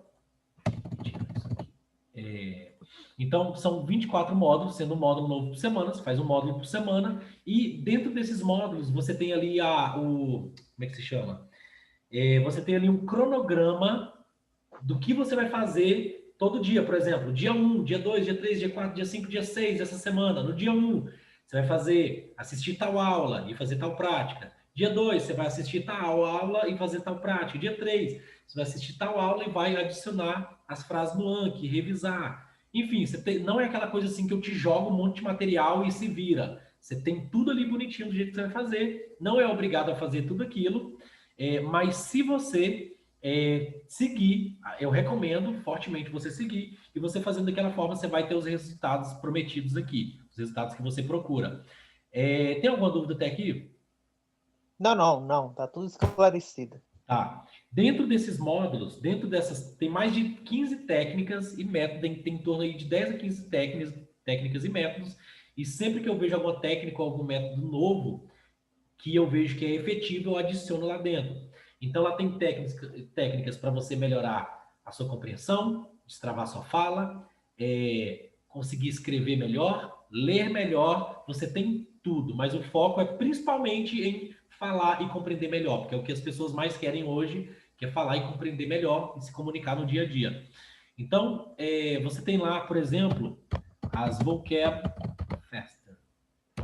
então, são 24 módulos, sendo um módulo novo por semana, você faz um módulo por semana, e dentro desses módulos você tem ali como é que se chama? você tem ali um cronograma do que você vai fazer todo dia. Por exemplo, dia 1, dia 2, dia 3, dia 4, dia 5, dia 6 dessa semana. No dia 1, você vai assistir tal aula e fazer tal prática. Dia 2, você vai assistir tal aula e fazer tal prática. Dia 3, você vai assistir tal aula e vai adicionar as frases no Anki, revisar. Enfim, não é aquela coisa assim que eu te jogo um monte de material e se vira. Você tem tudo ali bonitinho do jeito que você vai fazer. Não é obrigado a fazer tudo aquilo. Mas se você seguir, eu recomendo fortemente você seguir, e você fazendo daquela forma, você vai ter os resultados prometidos aqui, os resultados que você procura. Tem alguma dúvida até aqui? Não, tá tudo esclarecido. Tá. Dentro desses módulos, tem mais de 15 técnicas e métodos, tem em torno aí de 10 a 15 técnicas e métodos, e sempre que eu vejo alguma técnica ou algum método novo, que eu vejo que é efetivo, eu adiciono lá dentro. Então, lá tem técnicas para você melhorar a sua compreensão, destravar sua fala, conseguir escrever melhor, ler melhor, você tem tudo, mas o foco é principalmente em falar e compreender melhor, porque é o que as pessoas mais querem hoje, que é falar e compreender melhor e se comunicar no dia a dia. Então, você tem lá, por exemplo, as vocab faster.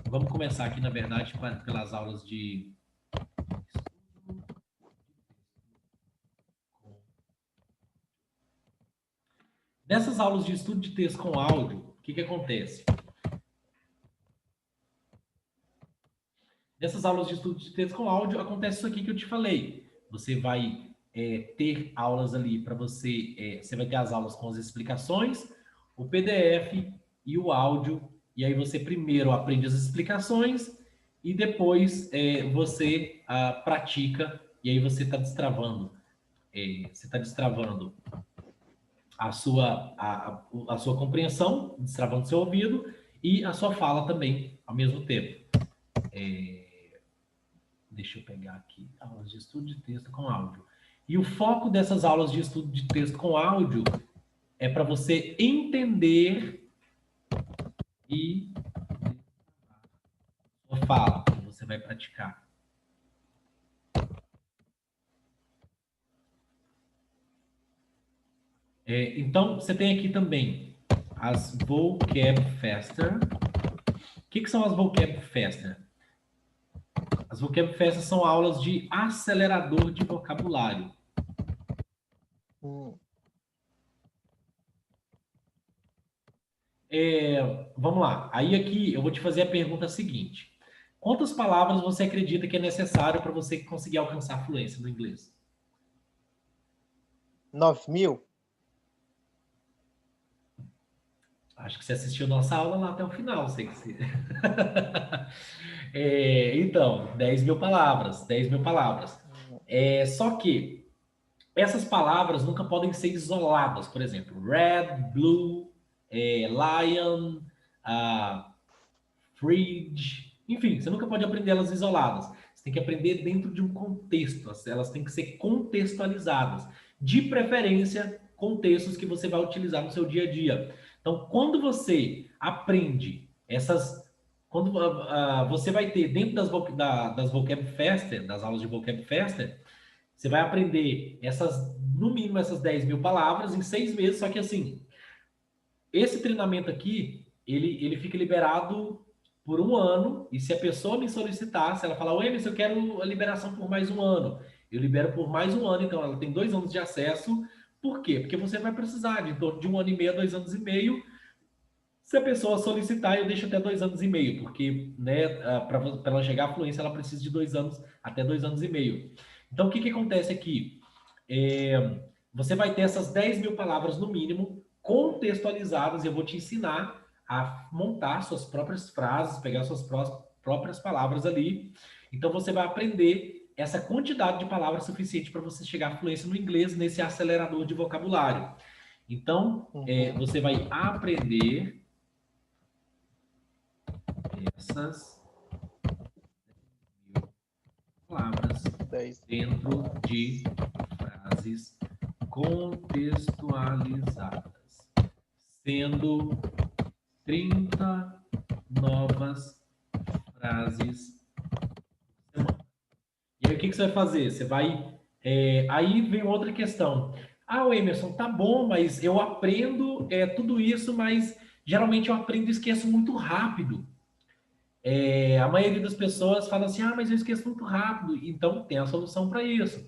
Vamos começar aqui, na verdade, pelas aulas de Nessas aulas de estudo de texto com áudio, o que acontece? Nessas aulas de estudo de texto com áudio, acontece isso aqui que eu te falei. Você vai ter aulas ali para você vai ter as aulas com as explicações, o PDF e o áudio, e aí você primeiro aprende as explicações e depois você pratica, e aí você está destravando. Você está destravando a sua compreensão, destravando seu ouvido, e a sua fala também, ao mesmo tempo. Deixa eu pegar aqui, aulas de estudo de texto com áudio. E o foco dessas aulas de estudo de texto com áudio é para você entender e a fala que você vai praticar. Então, você tem aqui também as Vocab Faster. O que são as Vocab Faster? As Vocab Faster são aulas de acelerador de vocabulário. Vamos lá. Aí aqui eu vou te fazer a pergunta seguinte. Quantas palavras você acredita que é necessário para você conseguir alcançar a fluência no inglês? 9.000? Acho que você assistiu nossa aula lá até o final, sei que você... Então, 10 mil palavras, 10 mil palavras. Só que essas palavras nunca podem ser isoladas, por exemplo, red, blue, lion, fridge, enfim, você nunca pode aprender elas isoladas. Você tem que aprender dentro de um contexto, elas têm que ser contextualizadas. De preferência, contextos que você vai utilizar no seu dia a dia. Então, quando você aprende quando você vai ter dentro das Vocab Faster, das aulas de Vocab Faster, você vai aprender no mínimo essas 10 mil palavras em 6 meses, só que assim, esse treinamento aqui, ele fica liberado por um ano, e se a pessoa me solicitar, se ela falar, oi, mas eu quero a liberação por mais um ano, eu libero por mais um ano, então ela tem 2 anos de acesso. Por quê? Porque você vai precisar de em torno de 1 ano e meio a 2 anos e meio. Se a pessoa solicitar, eu deixo até 2 anos e meio, porque né, para ela chegar à fluência, ela precisa de 2 anos, até 2 anos e meio. Então, o que acontece aqui? Você vai ter essas 10 mil palavras no mínimo, contextualizadas, e eu vou te ensinar a montar suas próprias frases, pegar suas próprias palavras ali. Então, você vai aprender essa quantidade de palavras suficiente para você chegar à fluência no inglês nesse acelerador de vocabulário. Então, você vai aprender essas palavras dentro de frases contextualizadas, sendo 30 novas frases por semana. E aí, o que você vai fazer? Você vai Aí vem outra questão. Ah, o Emerson, tá bom, mas eu aprendo tudo isso, mas geralmente eu aprendo e esqueço muito rápido. A maioria das pessoas fala assim, ah, mas eu esqueço muito rápido. Então, tem a solução para isso.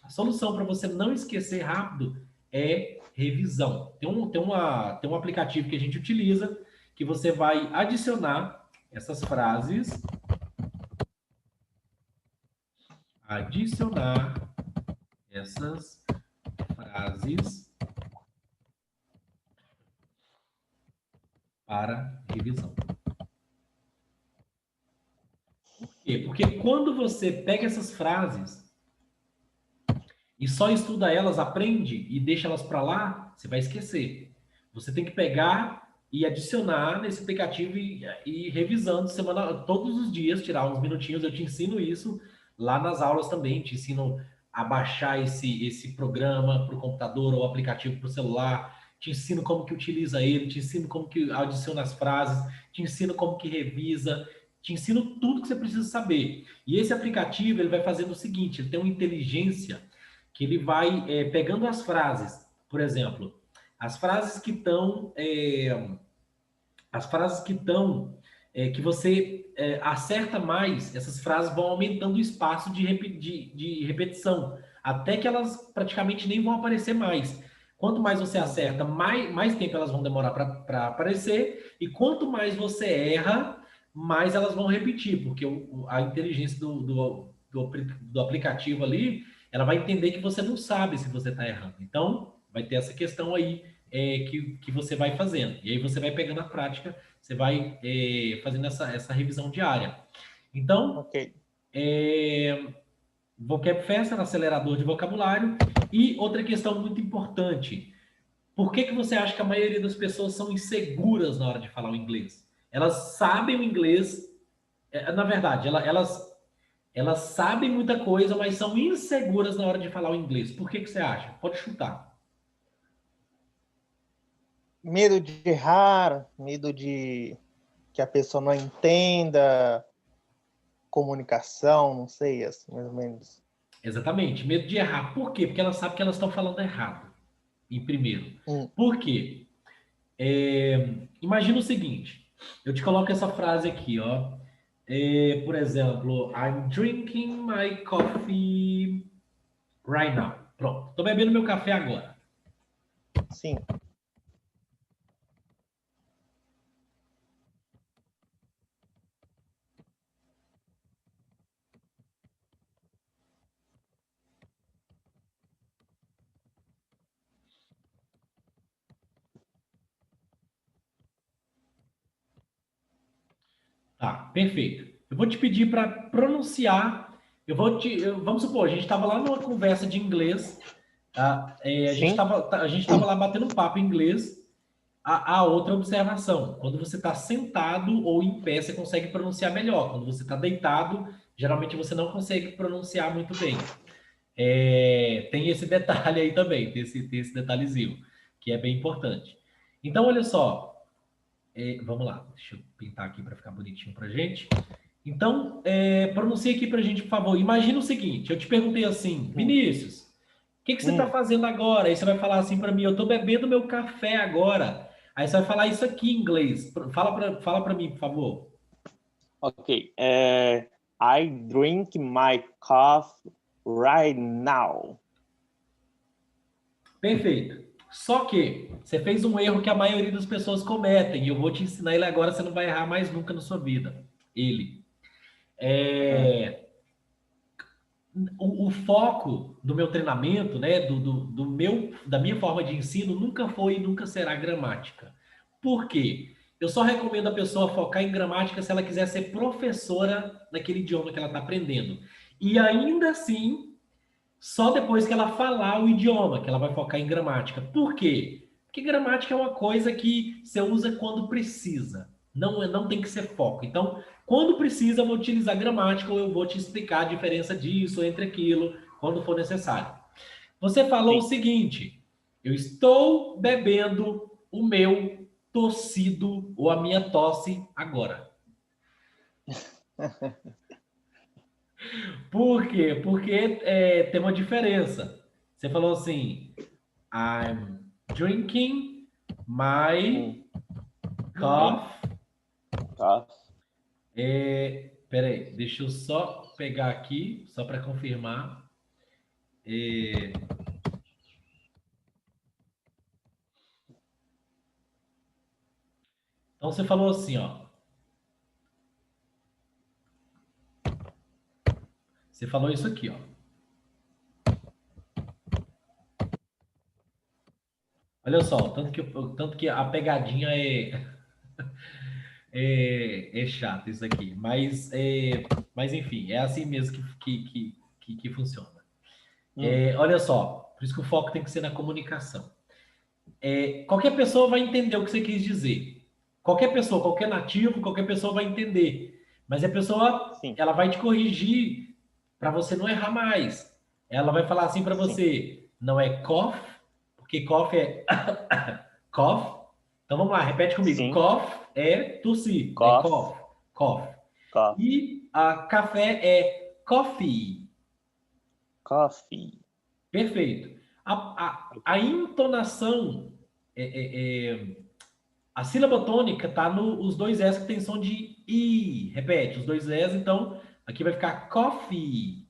A solução para você não esquecer rápido é revisão. Tem um aplicativo que a gente utiliza que você vai adicionar essas frases, adicionar essas frases para revisão. Por quê? Porque quando você pega essas frases e só estuda elas, aprende e deixa elas para lá, você vai esquecer. Você tem que pegar e adicionar nesse aplicativo e ir revisando todos os dias, tirar uns minutinhos. Eu te ensino isso lá nas aulas também. Te ensino a baixar esse programa para o computador ou aplicativo para o celular. Te ensino como que utiliza ele, te ensino como que adiciona as frases, te ensino como que revisa, te ensino tudo que você precisa saber. E esse aplicativo ele vai fazendo o seguinte: ele tem uma inteligência que ele vai pegando as frases, por exemplo, as frases que estão, as frases que estão, que você acerta mais, essas frases vão aumentando o espaço de repetição, até que elas praticamente nem vão aparecer mais. Quanto mais você acerta, mais tempo elas vão demorar para aparecer, e quanto mais você erra, mais elas vão repetir, porque a inteligência do aplicativo ali, ela vai entender que você não sabe se você está errando. Então, vai ter essa questão aí que você vai fazendo. E aí você vai pegando a prática, você vai fazendo essa revisão diária. Então, Ok. Vocab Fest era acelerador de vocabulário. E outra questão muito importante: por que você acha que a maioria das pessoas são inseguras na hora de falar o inglês? Elas sabem o inglês, na verdade, elas sabem muita coisa, mas são inseguras na hora de falar o inglês. Por que você acha? Pode chutar. Medo de errar, medo de que a pessoa não entenda, comunicação, não sei, assim, mais ou menos. Exatamente, medo de errar. Por quê? Porque elas sabem que elas estão falando errado, em primeiro. Hum, Por quê? Imagina o seguinte, eu te coloco essa frase aqui, ó. Por exemplo, I'm drinking my coffee right now. Pronto, tô bebendo meu café agora. sim. Tá, perfeito. Eu vou te pedir para pronunciar. Vamos supor, a gente estava lá numa conversa de inglês. Tá? Sim. A gente tava lá batendo um papo em inglês. A outra observação: quando você está sentado ou em pé, você consegue pronunciar melhor. Quando você está deitado, geralmente você não consegue pronunciar muito bem. Tem esse detalhe aí também, tem esse detalhezinho, que é bem importante. Então, olha só, vamos lá, deixa eu pintar aqui para ficar bonitinho para gente. Então, pronuncia aqui para a gente, por favor. Imagina o seguinte: eu te perguntei assim, Hum, Vinícius, o que você está hum, fazendo agora? Aí você vai falar assim para mim: eu estou bebendo meu café agora. Aí você vai falar isso aqui em inglês. Fala para mim, por favor. ok. I drink my coffee right now. Perfeito. Só que você fez um erro que a maioria das pessoas cometem, e eu vou te ensinar ele agora, você não vai errar mais nunca na sua vida. Ele. Hum, O foco do meu treinamento, né, da minha forma de ensino, nunca foi e nunca será gramática. Por quê? Eu só recomendo a pessoa focar em gramática se ela quiser ser professora naquele idioma que ela está aprendendo. E ainda assim, só depois que ela falar o idioma, que ela vai focar em gramática. Por quê? Porque gramática é uma coisa que você usa quando precisa. Não tem que ser foco. Então, quando precisa, eu vou utilizar gramática ou eu vou te explicar a diferença disso, entre aquilo, quando for necessário. Você falou o sim. seguinte: eu estou bebendo o meu tossido ou a minha tosse agora. Por quê? Porque tem uma diferença. Você falou assim, I'm drinking my Uhum. coffee. Tá. Peraí, deixa eu só pegar aqui, só para confirmar. É, então você falou assim, ó. Você falou isso aqui, ó. Olha só, tanto que a pegadinha é chato isso aqui. Mas enfim, é assim mesmo que funciona. Hum. Olha só, por isso que o foco tem que ser na comunicação. Qualquer pessoa vai entender o que você quis dizer. Qualquer pessoa, qualquer nativo, qualquer pessoa vai entender. Mas a pessoa, Sim, ela vai te corrigir para você não errar mais. Ela vai falar assim para sim, você, não é cough, porque cough é cough. Então vamos lá, repete comigo. sim. Cough é tossir, é Coffee, cough, cough. coffee, E a café é coffee. coffee. Perfeito. A entonação, é, é, é, a sílaba tônica está nos dois S que tem som de I. Repete, os dois S, então aqui vai ficar coffee.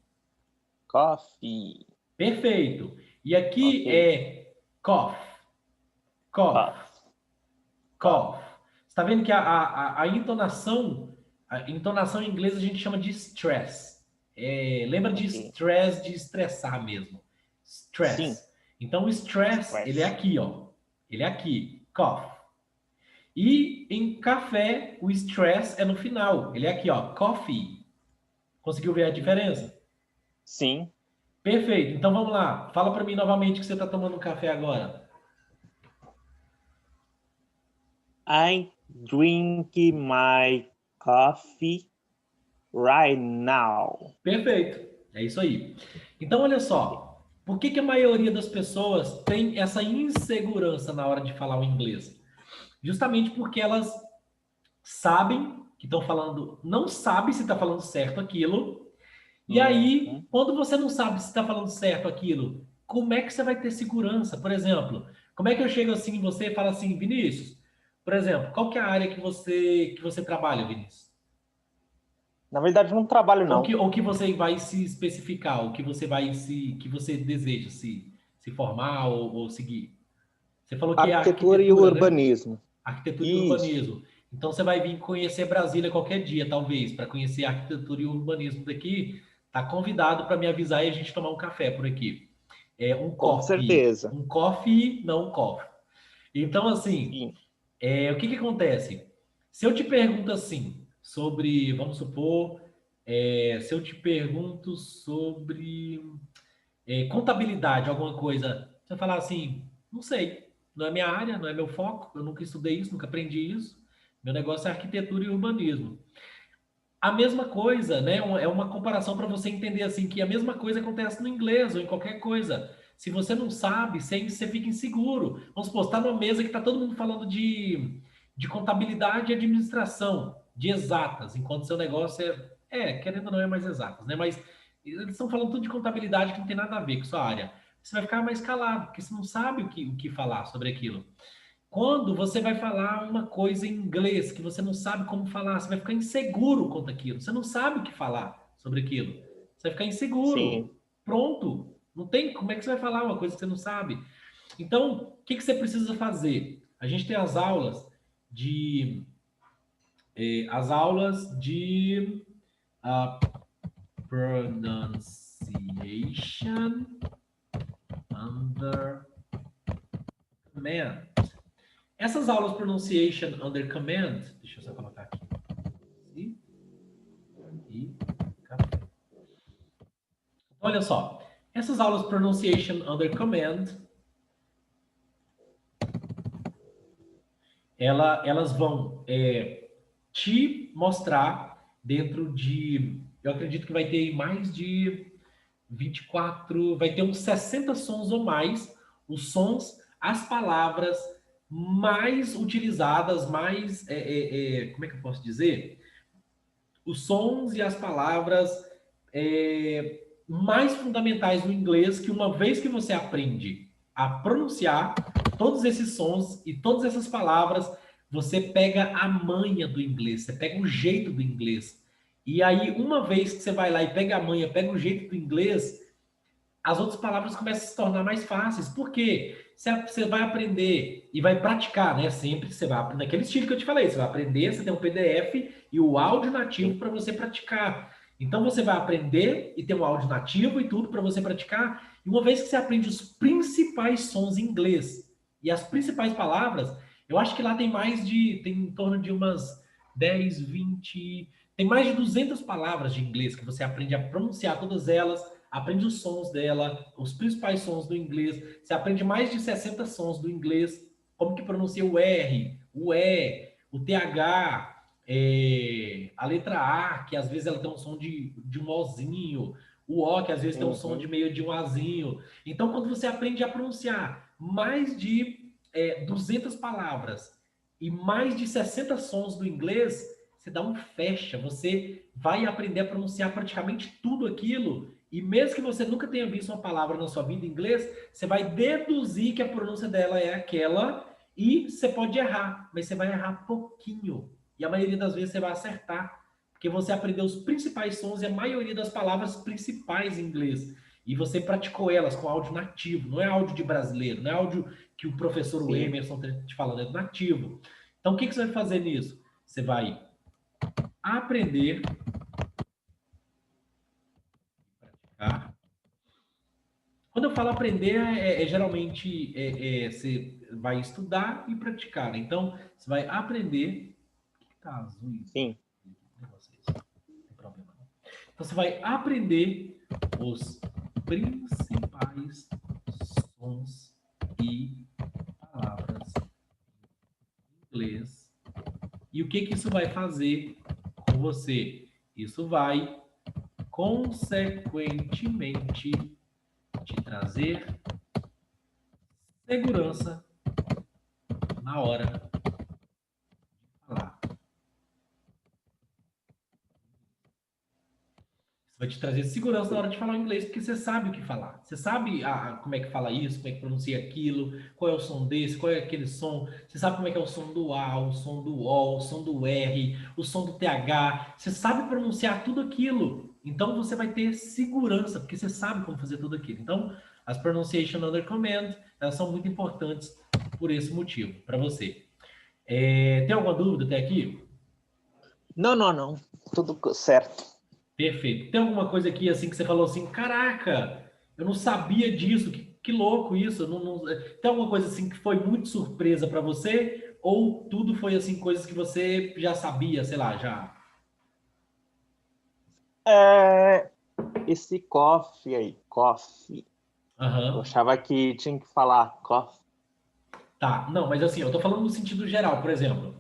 Coffee. Perfeito. E aqui Ok. é cough, cough, Cough, cough. cough. Você está vendo que a entonação em inglês a gente chama de stress. Lembra de Ok. stress, de estressar mesmo. Sim. Stress. Então o stress, ele é Stress. aqui, ó. Ele é aqui, cough. E em café, o stress é no final. Ele é aqui, ó, coffee. Conseguiu ver a diferença? Sim. Perfeito. Então vamos lá. Fala para mim novamente que você está tomando um café agora. I drink my coffee right now. Perfeito. É isso aí. Então olha Ok. só. Por que a maioria das pessoas tem essa insegurança na hora de falar o inglês? Justamente porque elas sabem que estão falando, não sabe se está falando certo aquilo. E aí, Uhum. quando você não sabe se está falando certo aquilo, como é que você vai ter segurança? Por exemplo, como é que eu chego assim em você e falo assim, Vinícius, por exemplo, qual que é a área que você trabalha, Vinícius? Na verdade, não trabalho, Ou que, não. ou que você vai se especificar, ou que você deseja se formar ou seguir? Você falou que é Arquitetura e arquitetura, né? urbanismo. Arquitetura e Isso. urbanismo. Então você vai vir conhecer Brasília qualquer dia, talvez, para conhecer a arquitetura e o urbanismo daqui. Tá convidado para me avisar e a gente tomar um café por aqui. Um Com coffee. certeza. Um coffee, não um coffee. Então, assim, Sim. o que que acontece? Se eu te pergunto assim, sobre, vamos supor, se eu te pergunto sobre contabilidade, alguma coisa, você vai falar assim, não sei, não é minha área, não é meu foco, eu nunca estudei isso, nunca aprendi isso. Meu negócio é arquitetura e urbanismo. A mesma coisa, né? É uma comparação para você entender assim que a mesma coisa acontece no inglês ou em qualquer coisa. Se você não sabe, você fica inseguro. Vamos supor, você está numa mesa que está todo mundo falando de contabilidade e administração, de exatas, enquanto seu negócio querendo ou não, é mais exatas, né? Mas eles estão falando tudo de contabilidade que não tem nada a ver com sua área. Você vai ficar mais calado, porque você não sabe o que falar sobre aquilo. Quando você vai falar uma coisa em inglês que você não sabe como falar, você vai ficar inseguro quanto aquilo. Você não sabe o que falar sobre aquilo. Você vai ficar inseguro. Sim. Pronto. Não tem como é que você vai falar uma coisa que você não sabe. Então, o que que você precisa fazer? A gente tem de as aulas de ah, pronunciation under command. Essas aulas pronunciation under command, deixa eu só colocar aqui. E café. Olha só, essas aulas pronunciation under command, elas vão te mostrar dentro de, eu acredito que vai ter mais de 24, vai ter uns 60 sons ou mais, os sons, as palavras mais utilizadas, como é que eu posso dizer? Os sons e as palavras mais fundamentais no inglês, que uma vez que você aprende a pronunciar todos esses sons e todas essas palavras, você pega a manha do inglês, você pega o jeito do inglês. E aí, uma vez que você vai lá e pega a manha, pega o jeito do inglês, as outras palavras começam a se tornar mais fáceis. Por quê? Você vai aprender e vai praticar, né? Sempre você vai aprender naquele estilo que eu te falei. Você vai aprender, você tem um PDF e o áudio nativo Sim, para você praticar. Então você vai aprender e ter um áudio nativo e tudo para você praticar. E uma vez que você aprende os principais sons em inglês e as principais palavras, eu acho que lá tem em torno de umas 10, 20, tem mais de 200 palavras de inglês que você aprende a pronunciar todas elas, aprende os sons dela, os principais sons do inglês. Você aprende mais de 60 sons do inglês, como que pronuncia o R, o E, o TH, a letra A, que às vezes ela tem um som de um Ozinho, o O, que às vezes tem um som de uhum, meio de um Azinho. Então, quando você aprende a pronunciar mais de 200 palavras e mais de 60 sons do inglês, você dá um fecha, você vai aprender a pronunciar praticamente tudo aquilo e mesmo que você nunca tenha visto uma palavra na sua vida em inglês, você vai deduzir que a pronúncia dela é aquela e você pode errar, mas você vai errar pouquinho. E a maioria das vezes você vai acertar, porque você aprendeu os principais sons e a maioria das palavras principais em inglês. E você praticou elas com áudio nativo, não é áudio de brasileiro, não é áudio que o professor o sim. Emerson está te falando, é nativo. Então o que você vai fazer nisso? Você vai aprender a praticar. Quando eu falo aprender, geralmente você vai estudar e praticar. Né? Então, você vai aprender. Por que tá azul isso? Sim. Não tem problema não. Então, você vai aprender os principais sons e palavras em inglês. E o que, que isso vai fazer com você? Isso vai, consequentemente, te trazer segurança na hora de falar. Isso vai te trazer segurança na hora de falar inglês, porque você sabe o que falar. Você sabe como é que fala isso, como é que pronuncia aquilo, qual é o som desse, qual é aquele som. Você sabe como é que é o som do A, o som do O, o som do R, o som do TH. Você sabe pronunciar tudo aquilo. Então você vai ter segurança, porque você sabe como fazer tudo aquilo. Então, as pronunciation under command, elas são muito importantes por esse motivo, para você. Tem alguma dúvida até aqui? Não, não, não. Tudo certo. Perfeito. Tem alguma coisa aqui assim que você falou assim, caraca, eu não sabia disso, que louco isso. Tem alguma coisa assim que foi muito surpresa para você? Ou tudo foi assim, coisas que você já sabia, sei lá, já? É, esse coffee aí, coffee. Eu Aham. achava que tinha que falar coffee. Tá, não, mas assim, eu tô falando no sentido geral, por exemplo,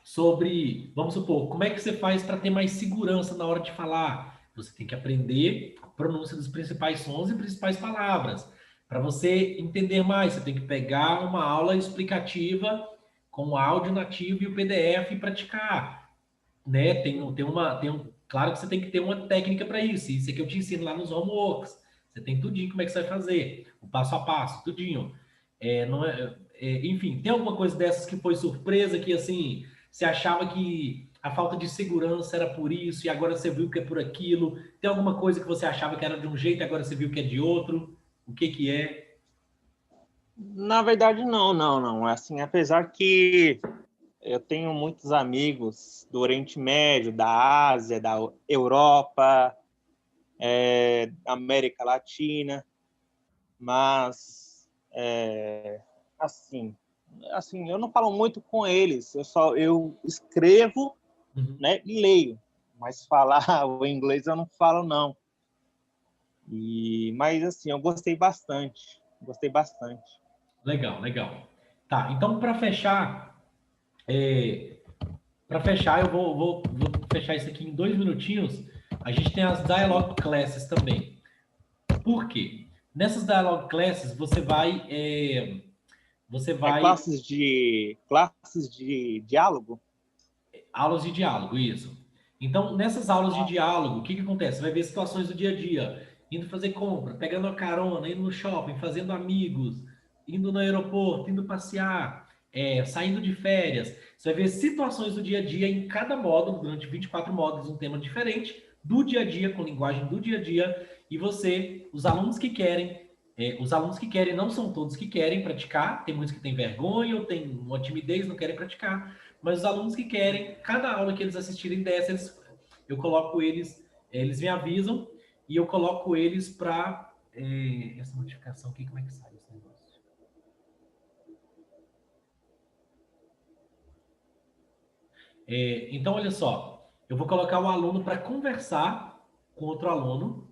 sobre, vamos supor, como é que você faz para ter mais segurança na hora de falar? Você tem que aprender a pronúncia dos principais sons e principais palavras. Para você entender mais, você tem que pegar uma aula explicativa com o áudio nativo e o PDF e praticar, né? Claro que você tem que ter uma técnica para isso. Isso é que eu te ensino lá nos homeworks. Você tem tudinho como é que você vai fazer, o passo a passo, tudinho. Não enfim, tem alguma coisa dessas que foi surpresa que assim você achava que a falta de segurança era por isso e agora você viu que é por aquilo? Tem alguma coisa que você achava que era de um jeito e agora você viu que é de outro? O que que é? Na verdade, não, não, não. Assim, apesar que eu tenho muitos amigos do Oriente Médio, da Ásia, da Europa, América Latina, mas assim, assim, eu não falo muito com eles. Eu escrevo, Uhum. né, e leio, mas falar o inglês eu não falo não. Mas assim, eu gostei bastante, gostei bastante. Legal, legal. Tá, então é, para fechar, vou fechar isso aqui em 2 minutinhos. A gente tem as dialogue classes também. Por quê? Nessas dialogue classes, você É vai classes de diálogo? aulas de diálogo, isso. Então, nessas aulas de diálogo, o que acontece? Você vai ver situações do dia a dia, indo fazer compra, pegando uma carona, indo no shopping, fazendo amigos, indo no aeroporto, indo passear, saindo de férias. Você vai ver situações do dia a dia em cada módulo, durante 24 módulos, um tema diferente, do dia a dia, com linguagem do dia a dia, e você, os alunos que querem, não são todos que querem praticar, tem muitos que têm vergonha ou têm uma timidez, não querem praticar, mas os alunos que querem, cada aula que eles assistirem dessas, eu coloco eles, eles me avisam e eu coloco eles para essa notificação aqui, como é que sai esse negócio? Então, olha só, eu vou colocar o aluno para conversar com outro aluno.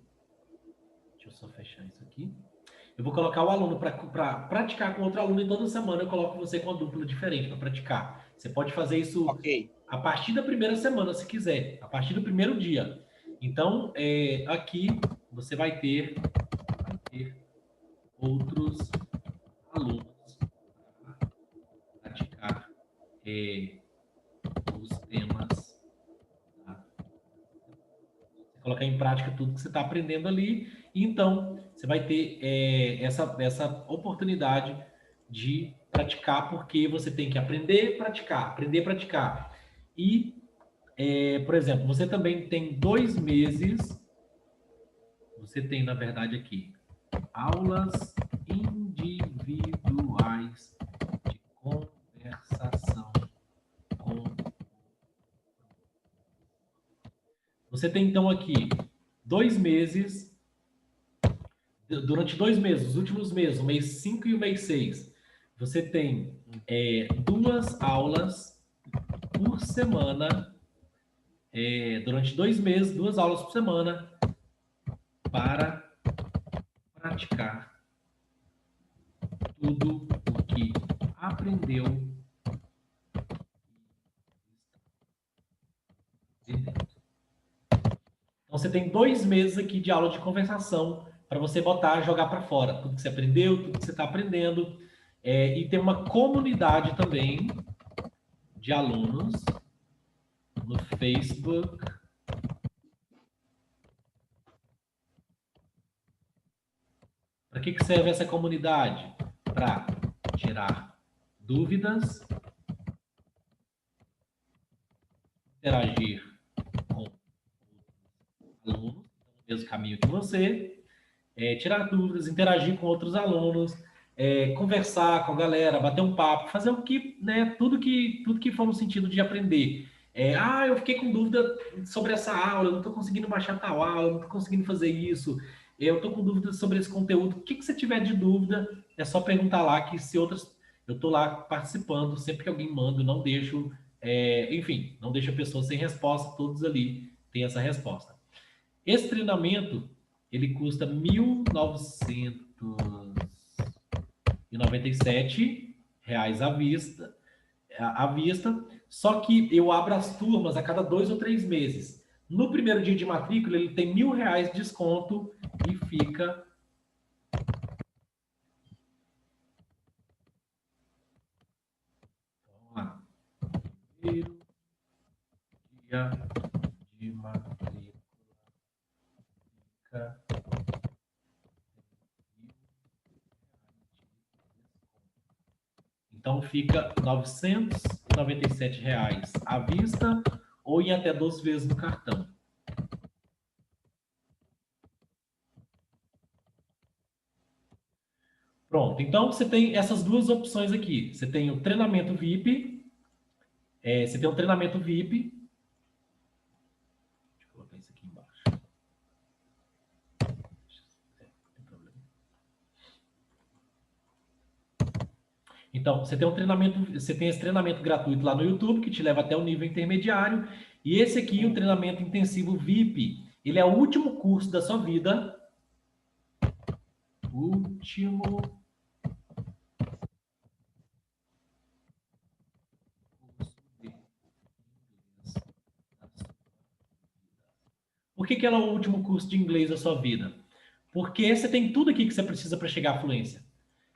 Deixa eu só fechar isso aqui. Eu vou colocar o aluno para praticar com outro aluno e toda semana eu coloco você com uma dupla diferente para praticar. Você pode fazer isso a partir da primeira semana, se quiser, a partir do primeiro dia. Então, aqui você vai ter outros alunos para praticar os temas. Tá? Você colocar em prática tudo que você está aprendendo ali. E então, você vai ter essa oportunidade de praticar, porque você tem que aprender, praticar, aprender, praticar. E, por exemplo, você também tem 2 meses, você tem, na verdade, aqui, aulas individuais de conversação com... Você tem, então, aqui 2 meses, durante 2 meses, os últimos meses, o mês 5 e o mês 6, você tem 2 aulas por semana, durante 2 meses, 2 aulas por semana, para praticar tudo o que aprendeu. Então, você tem 2 meses aqui de aula de conversação para você botar, jogar para fora tudo que você aprendeu, tudo que você está aprendendo. E tem uma comunidade também de alunos no Facebook. Para que serve essa comunidade? Para tirar dúvidas, interagir com alunos, no mesmo caminho que você, tirar dúvidas, interagir com outros alunos, conversar com a galera, bater um papo, fazer o que, né, tudo que for no sentido de aprender. Eu fiquei com dúvida sobre essa aula, eu não estou conseguindo baixar tal aula, eu não estou conseguindo fazer isso, eu estou com dúvidas sobre esse conteúdo. O que você tiver de dúvida, é só perguntar lá, que se outras... Eu estou lá participando, sempre que alguém manda, eu não deixo... enfim, não deixo a pessoa sem resposta, todos ali têm essa resposta. Esse treinamento, ele custa R$ 1.997 à vista, só que eu abro as turmas a cada 2 ou 3 meses. No primeiro dia de matrícula, ele tem R$ 1.000 de desconto e fica... Vamos lá. Primeiro dia de matrícula fica... Então, fica R$ 997 à vista ou em até 12 vezes no cartão. Pronto, então você tem essas duas opções aqui. Você tem o treinamento VIP, você tem o treinamento VIP. Deixa eu colocar isso aqui embaixo. Então, você tem esse treinamento gratuito lá no YouTube, que te leva até o nível intermediário, e esse aqui, o treinamento intensivo VIP, ele é o último curso da sua vida. Último curso de inglês da sua vida. Por que ela é o último curso de inglês da sua vida? Porque você tem tudo aqui que você precisa para chegar à fluência.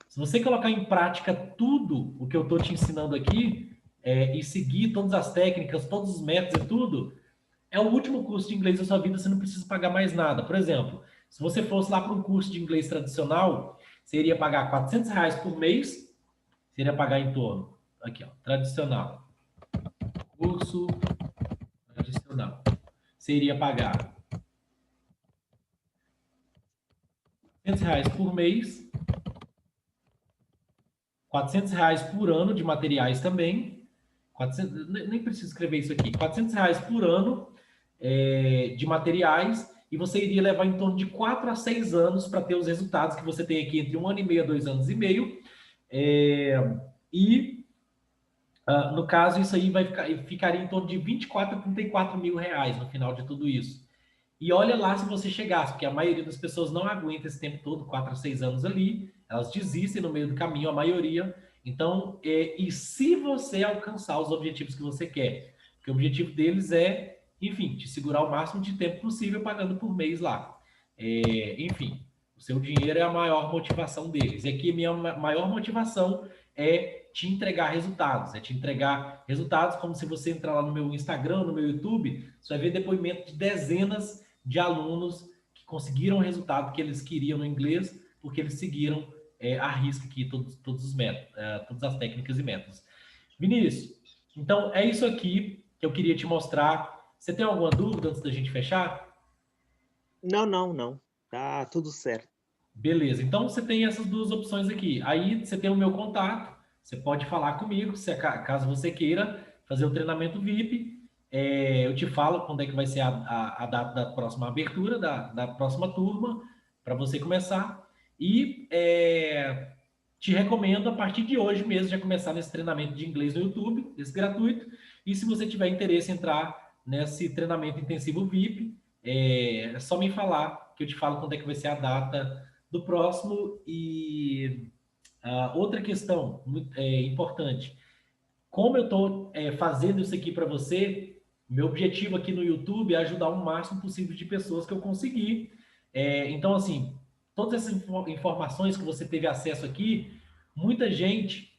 Se você colocar em prática tudo o que eu estou te ensinando aqui, e seguir todas as técnicas, todos os métodos e tudo, É o último curso de inglês da sua vida, você não precisa pagar mais nada. Por exemplo, se você fosse lá para um curso de inglês tradicional, você iria pagar R$ 400 por mês, você iria pagar em torno, aqui ó, tradicional, curso tradicional. Você iria pagar R$ 100 por mês, R$ 400 por ano de materiais também. 400, nem preciso escrever isso aqui. R$ 400 por ano de materiais, e você iria levar em torno de 4 a 6 anos para ter os resultados que você tem aqui entre 1 ano e meio a 2 anos e meio. É, e, no caso, isso aí ficaria em torno de 24 a 34 mil reais no final de tudo isso. E olha lá se você chegasse, porque a maioria das pessoas não aguenta esse tempo todo, 4 a 6 anos ali, elas desistem no meio do caminho, a maioria. Então, e se você alcançar os objetivos que você quer? Porque o objetivo deles é, enfim, te segurar o máximo de tempo possível pagando por mês lá. Enfim, o seu dinheiro é a maior motivação deles. E aqui a minha maior motivação é te entregar resultados. É te entregar resultados como se você entrar lá no meu Instagram, no meu YouTube, você vai ver depoimento de dezenas de alunos que conseguiram o resultado que eles queriam no inglês, porque eles seguiram à risca aqui todos os métodos, todas as técnicas e métodos. Vinícius, então é isso aqui que eu queria te mostrar. Você tem alguma dúvida antes da gente fechar? Não, não, não. Tá tudo certo. Beleza, então você tem essas duas opções aqui. Aí você tem o meu contato, você pode falar comigo, caso você queira fazer o treinamento VIP. Eu te falo quando é que vai ser a data da próxima abertura, da próxima turma, para você começar. E te recomendo, a partir de hoje mesmo, já começar nesse treinamento de inglês no YouTube, esse gratuito. E se você tiver interesse em entrar nesse treinamento intensivo VIP, é só me falar, que eu te falo quando é que vai ser a data do próximo. E outra questão importante, como eu estou fazendo isso aqui para você, meu objetivo aqui no YouTube é ajudar o máximo possível de pessoas que eu conseguir. Então, assim, todas essas informações que você teve acesso aqui, muita gente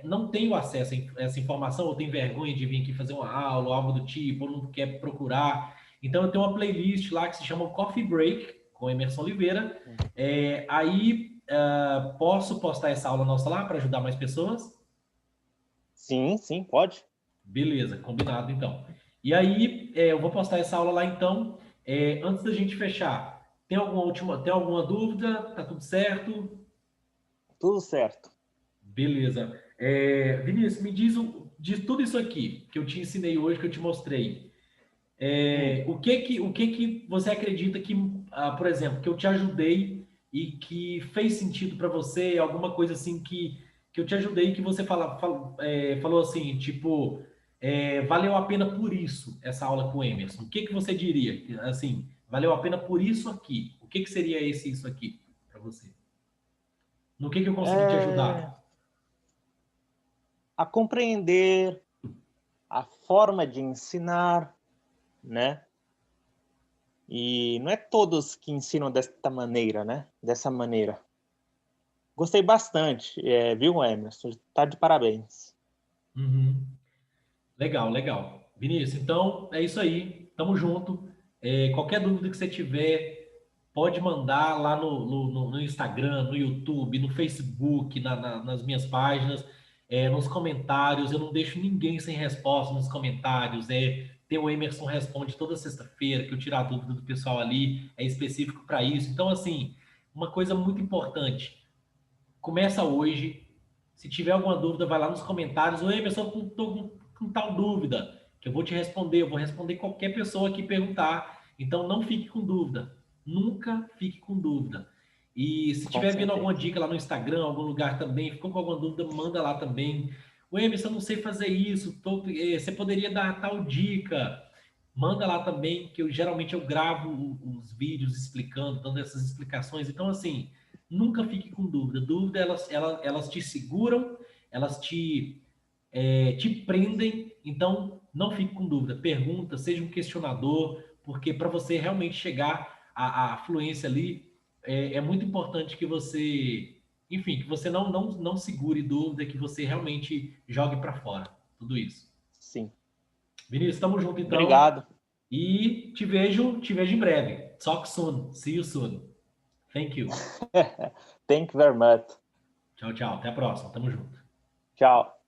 não tem o acesso a essa informação, ou tem vergonha de vir aqui fazer uma aula, ou algo do tipo, ou não quer procurar. Então, eu tenho uma playlist lá que se chama Coffee Break, com Emerson Oliveira. Aí, posso postar essa aula nossa lá para ajudar mais pessoas? Sim, sim, pode. Beleza, combinado então. E aí, eu vou postar essa aula lá então. Antes da gente fechar, tem alguma dúvida? Tá tudo certo? Tudo certo. Beleza. Vinícius, me diz tudo isso aqui que eu te ensinei hoje, que eu te mostrei. O que que você acredita que, por exemplo, que eu te ajudei e que fez sentido para você? Alguma coisa assim que eu te ajudei e que você falou assim, tipo, valeu a pena por isso essa aula com o Emerson. O que que você diria? Assim, valeu a pena por isso aqui. O que que seria isso aqui para você? No que eu consegui te É, ajudar? a compreender a forma de ensinar, né? E não é todos que ensinam desta maneira, né? Dessa maneira. Gostei bastante, viu, Emerson? Tá de parabéns. Uhum. Legal, legal. Vinícius, então é isso aí. Tamo junto. Qualquer dúvida que você tiver, pode mandar lá no Instagram, no YouTube, no Facebook, nas minhas páginas, nos comentários. Eu não deixo ninguém sem resposta nos comentários. Tem o Emerson Responde toda sexta-feira, que eu tiro a dúvida do pessoal ali, é específico para isso. Então, assim, uma coisa muito importante. Começa hoje. Se tiver alguma dúvida, vai lá nos comentários. Oi, pessoal, estou com tal dúvida, que eu vou te responder. Eu vou responder qualquer pessoa que perguntar. Então, não fique com dúvida. Nunca fique com dúvida. E se Com tiver vendo alguma certeza. dica lá no Instagram, algum lugar também, ficou com alguma dúvida, manda lá também. O Emerson, eu não sei fazer isso. Você poderia dar tal dica? Manda lá também, que geralmente eu gravo os vídeos explicando, dando essas explicações. Então, assim, nunca fique com dúvida. Dúvida, elas te seguram, elas te prendem. Então, não fique com dúvida. Pergunta, seja um questionador, porque para você realmente chegar à fluência ali, é muito importante que você, enfim, que você não segure dúvida, que você realmente jogue para fora. Tudo isso. Sim. Vinícius, estamos junto então. Obrigado. E te vejo em breve. Talk soon. See you soon. Thank you. Thank you very much. Tchau, tchau. Até a próxima. Tamo junto. Tchau.